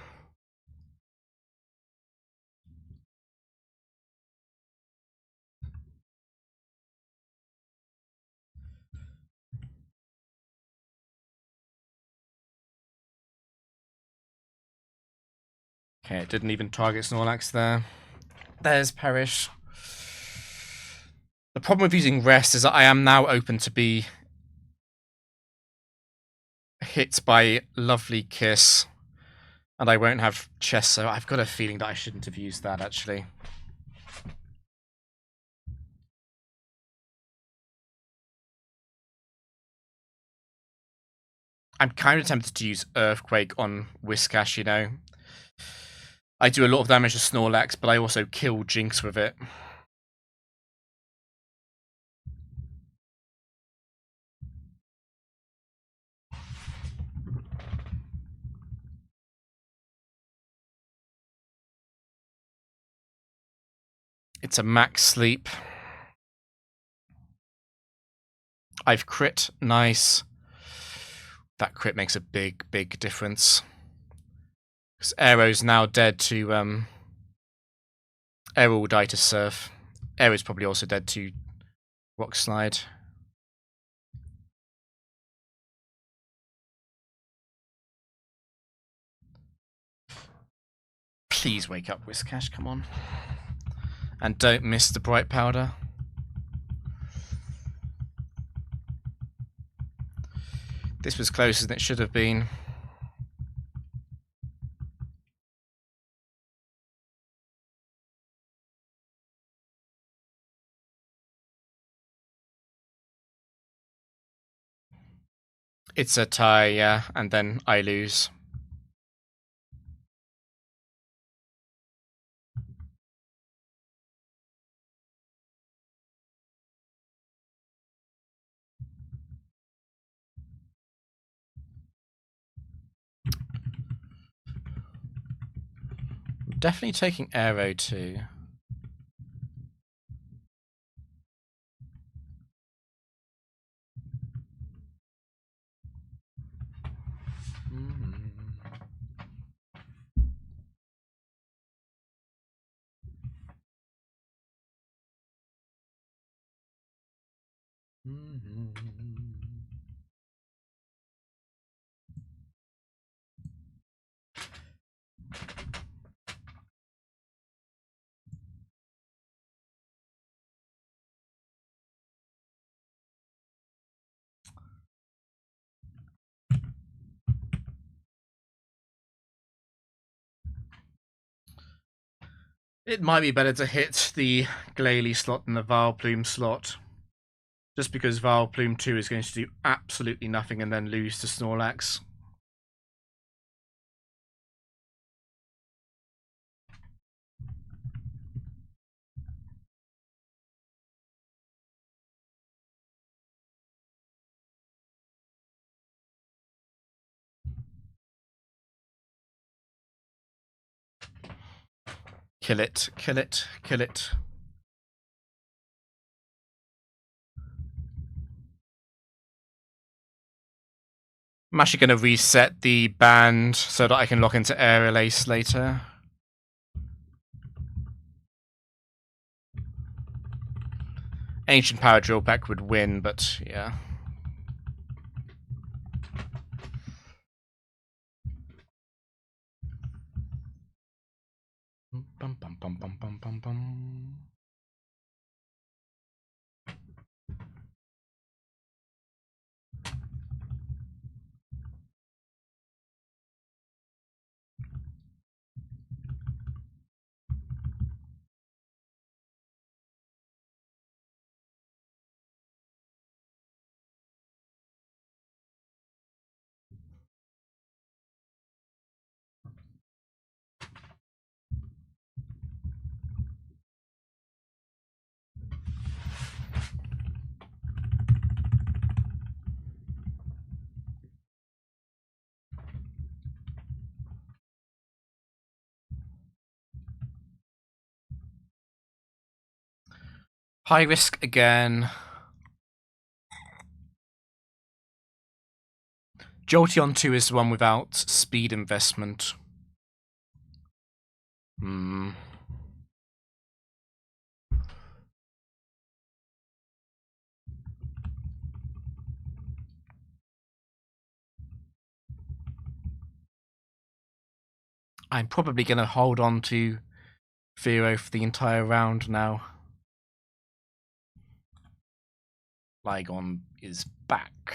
Okay, it didn't even target Snorlax there. There's Perish. The problem with using Rest is that I am now open to be hit by Lovely Kiss, and I won't have Chest, so I've got a feeling that I shouldn't have used that, actually. I'm kind of tempted to use Earthquake on Whiscash, you know. I do a lot of damage to Snorlax, but I also kill Jinx with it. It's a max sleep. I've crit. Nice. That crit makes a big, big difference. Because Aero's now dead to... Aero will die to Surf. Aero's probably also dead to Rock Slide. Please wake up, Whiscash, come on. And don't miss the Bright Powder. This was closer than it should have been. It's a tie, yeah, and then I lose. Definitely taking Aero too. It might be better to hit the Glalie slot than the Vileplume slot. Just because Vileplume 2 is going to do absolutely nothing and then lose to Snorlax. Kill it, kill it, kill it. I'm actually going to reset the band so that I can lock into Aerial Ace later. Ancient Power Drill Peck would win, but yeah. Bum, bum, bum, bum, bum, bum, bum. High risk again. Jolteon 2 is the one without speed investment. I'm probably going to hold on to Fearow for the entire round now. Flygon is back.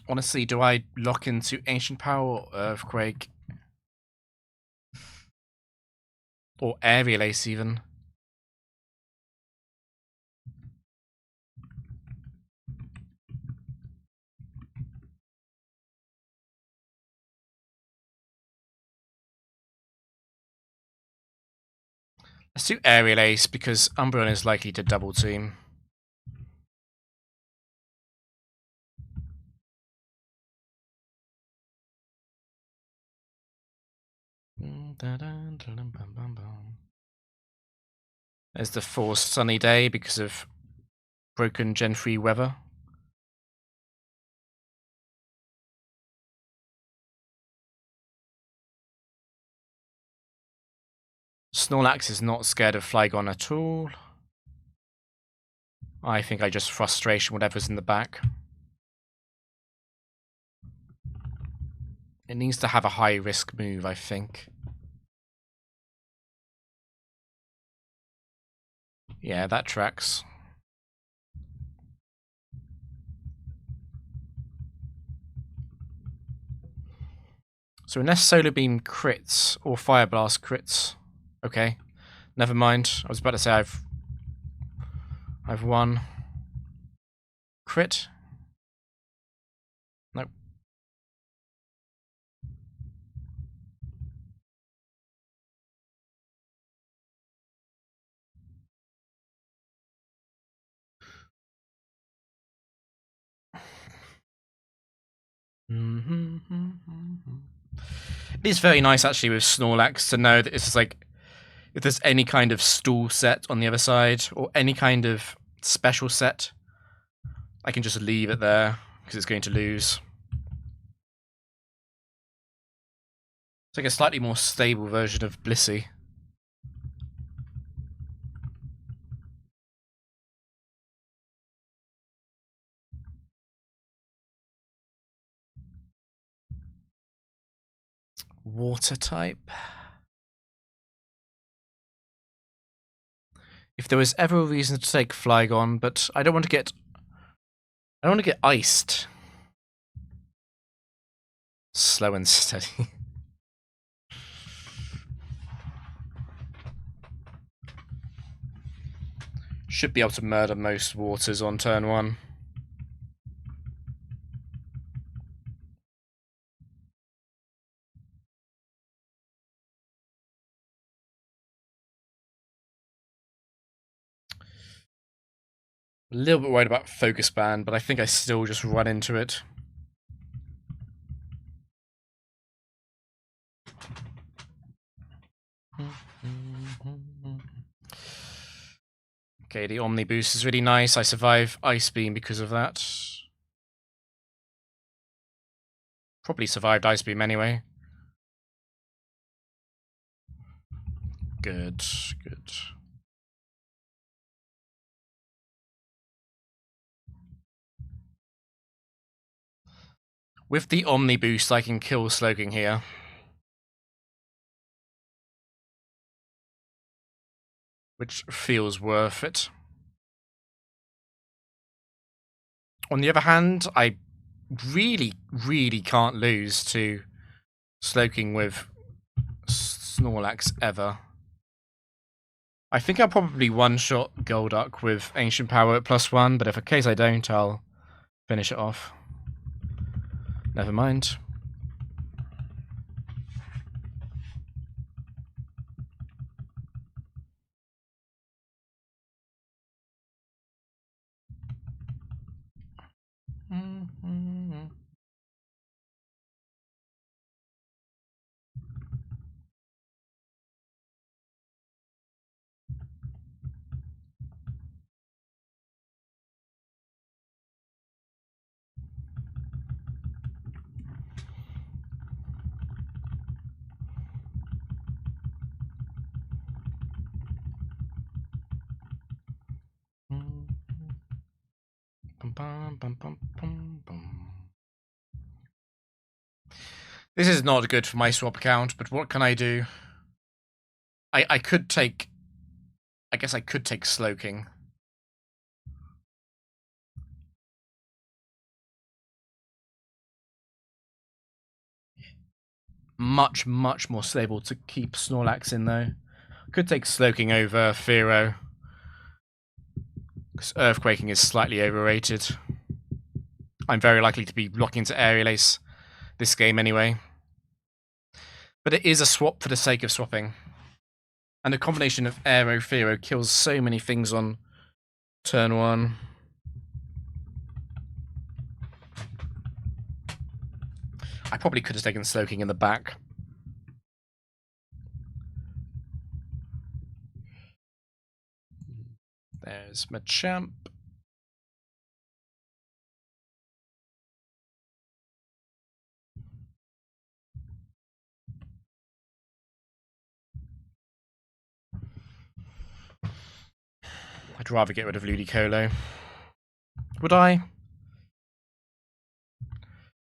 Honestly, do I lock into Ancient Power or Earthquake? Or Aerial Ace even? Let's do Aerial Ace because Umbreon is likely to double team. There's the forced sunny day because of broken Gen 3 weather. Snorlax is not scared of Flygon at all. I think I just frustration whatever's in the back. It needs to have a high risk move, I think. Yeah, that tracks. So unless Solar Beam crits or Fire Blast crits, okay, never mind. I was about to say I've won. Crit? Nope. It is very nice actually with Snorlax to know that it's like if there's any kind of stall set on the other side or any kind of special set, I can just leave it there because it's going to lose. It's like a slightly more stable version of Blissey. Water type. If there was ever a reason to take Flygon, but I don't want to get iced. Slow and steady. Should be able to murder most waters on turn 1. A little bit worried about Focus Band, but I think I still just run into it. Okay, the Omni Boost is really nice. I survive Ice Beam because of that. Probably survived Ice Beam anyway. Good, good. With the Omni Boost, I can kill Slowking here. Which feels worth it. On the other hand, I really, really can't lose to Slowking with Snorlax ever. I think I'll probably one-shot Golduck with Ancient Power at +1, but if in case I don't, I'll finish it off. Never mind. This is not good for my swap account, but what can I do? I could take... I guess I could take Slowking. Much, much more stable to keep Snorlax in, though. Could take Slowking over Fearow. Because Earthquaking is slightly overrated. I'm very likely to be blocking into Aerial Ace this game anyway. But it is a swap for the sake of swapping. And the combination of Aero Fearow kills so many things on turn 1. I probably could have taken Slowking in the back. There's Machamp. I'd rather get rid of Ludicolo. Would I?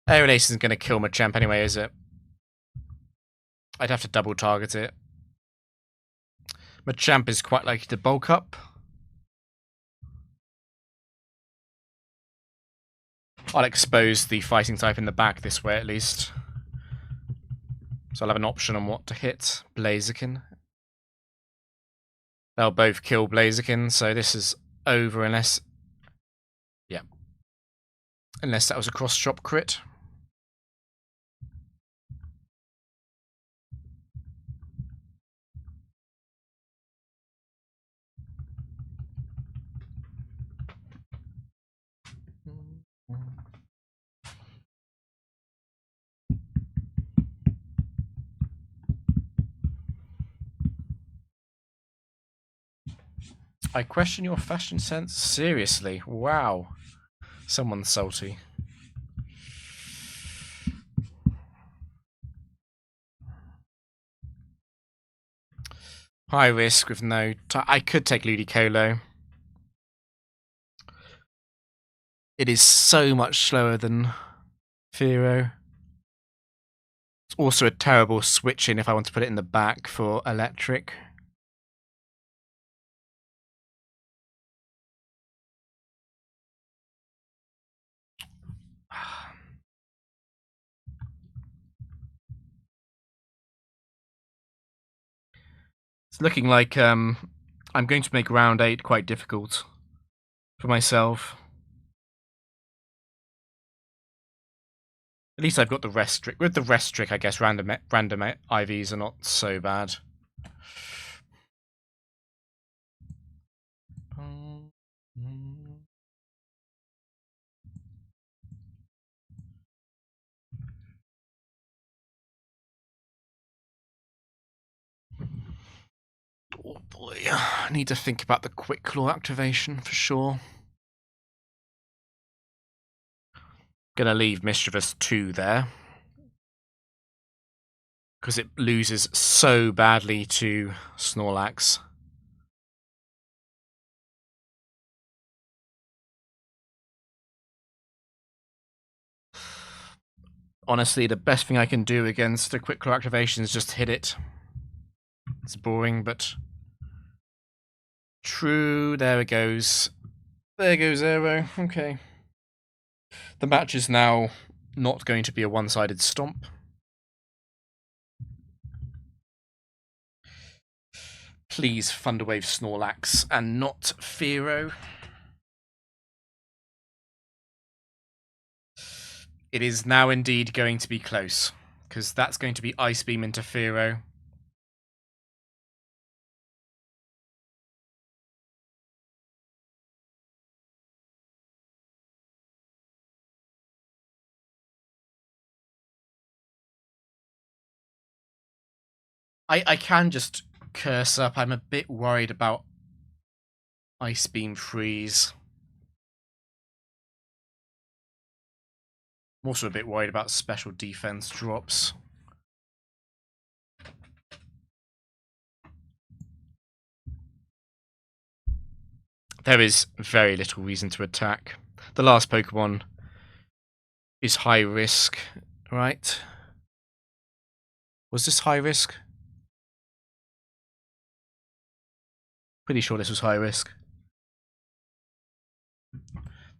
Aerial Ace isn't going to kill Machamp anyway, is it? I'd have to double target it. Machamp is quite likely to bulk up. I'll expose the fighting type in the back this way at least. So I'll have an option on what to hit. Blaziken. They'll both kill Blaziken, so this is over unless... Yeah. Unless that was a cross-chop crit. I question your fashion sense? Seriously? Wow. Someone's salty. High risk with no... I could take Ludicolo. It is so much slower than Fearow. It's also a terrible switch in if I want to put it in the back for electric. It's looking like I'm going to make round 8 quite difficult for myself. At least I've got the rest trick. With the rest trick, I guess random IVs are not so bad. Oh boy, I need to think about the Quick Claw activation for sure. Gonna leave Mischievous 2 there. Because it loses so badly to Snorlax. Honestly, the best thing I can do against a Quick Claw activation is just hit it. It's boring, but... True, there it goes. There goes Aero, okay. The match is now not going to be a one-sided stomp. Please Thunderwave Snorlax and not Fearow. It is now indeed going to be close, because that's going to be Ice Beam into Fearow. I can just curse up. I'm a bit worried about Ice Beam Freeze. I'm also a bit worried about special defense drops. There is very little reason to attack. The last Pokemon is high risk, right? Was this high risk? Pretty sure this was high risk.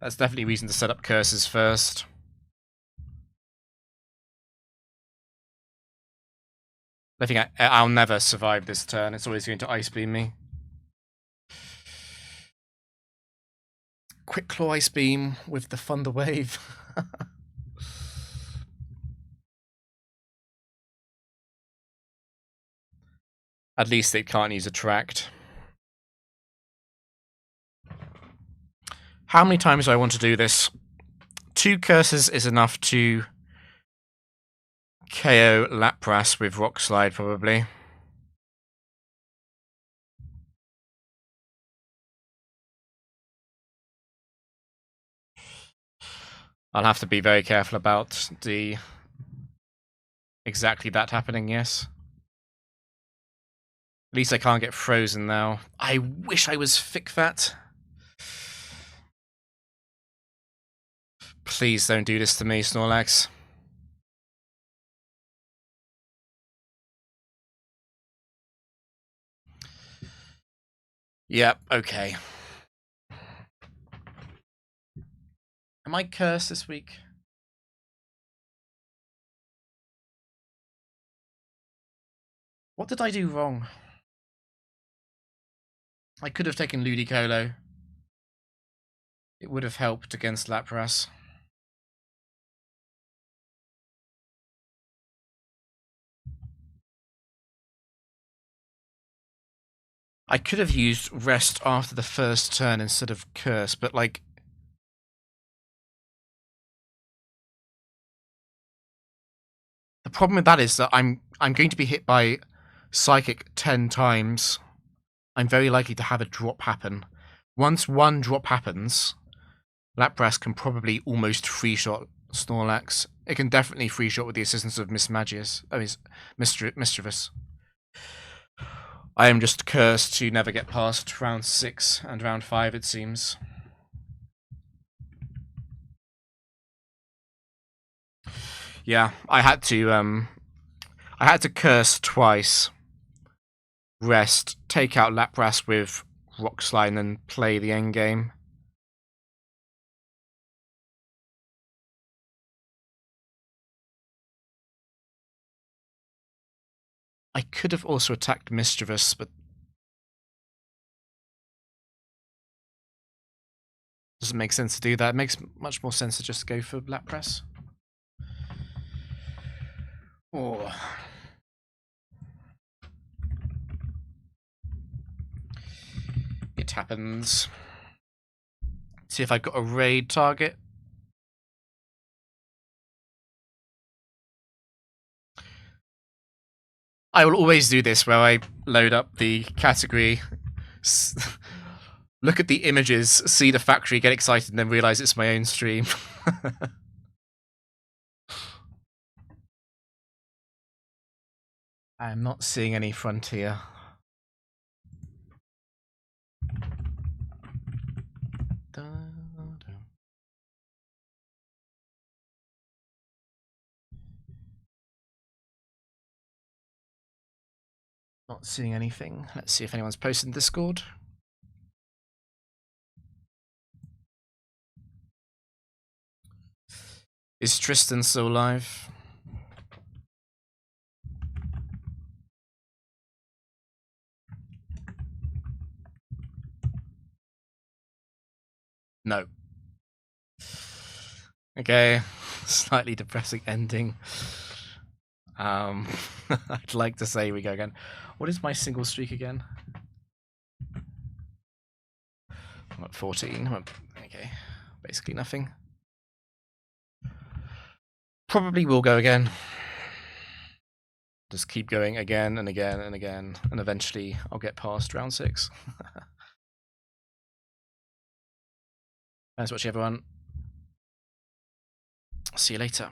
That's definitely reason to set up curses first. I think I'll never survive this turn. It's always going to Ice Beam me. Quick Claw Ice Beam with the Thunder Wave. At least it can't use Attract. How many times do I want to do this? 2 curses is enough to KO Lapras with Rock Slide, probably. I'll have to be very careful about the exactly that happening, yes. At least I can't get frozen now. I wish I was Thick-Fat. Please don't do this to me, Snorlax. Yep, okay. Am I cursed this week? What did I do wrong? I could have taken Ludicolo. It would have helped against Lapras. I could have used Rest after the first turn instead of Curse, but like... The problem with that is that I'm going to be hit by Psychic 10 times. I'm very likely to have a drop happen. Once one drop happens, Lapras can probably almost free-shot Snorlax. It can definitely free-shot with the assistance of Mismagius. Oh, Mischievous. I am just cursed to never get past round 6 and round 5, it seems. Yeah, I had to curse twice. Rest, take out Lapras with Rock Slide, and play the endgame. I could have also attacked Mischievous, but doesn't make sense to do that. It makes much more sense to just go for Lapras. Oh. It happens. See if I've got a raid target. I will always do this where I load up the category, look at the images, see the factory, get excited, and then realise it's my own stream. I'm not seeing any Frontier. Not seeing anything. Let's see if anyone's posted in Discord. Is Tristan still alive? No. Okay, slightly depressing ending. I'd like to say we go again. What is my single streak again? I'm at 14. Okay, basically nothing. Probably will go again. Just keep going again and again and again, and eventually I'll get past round 6. Thanks for watching, everyone. See you later.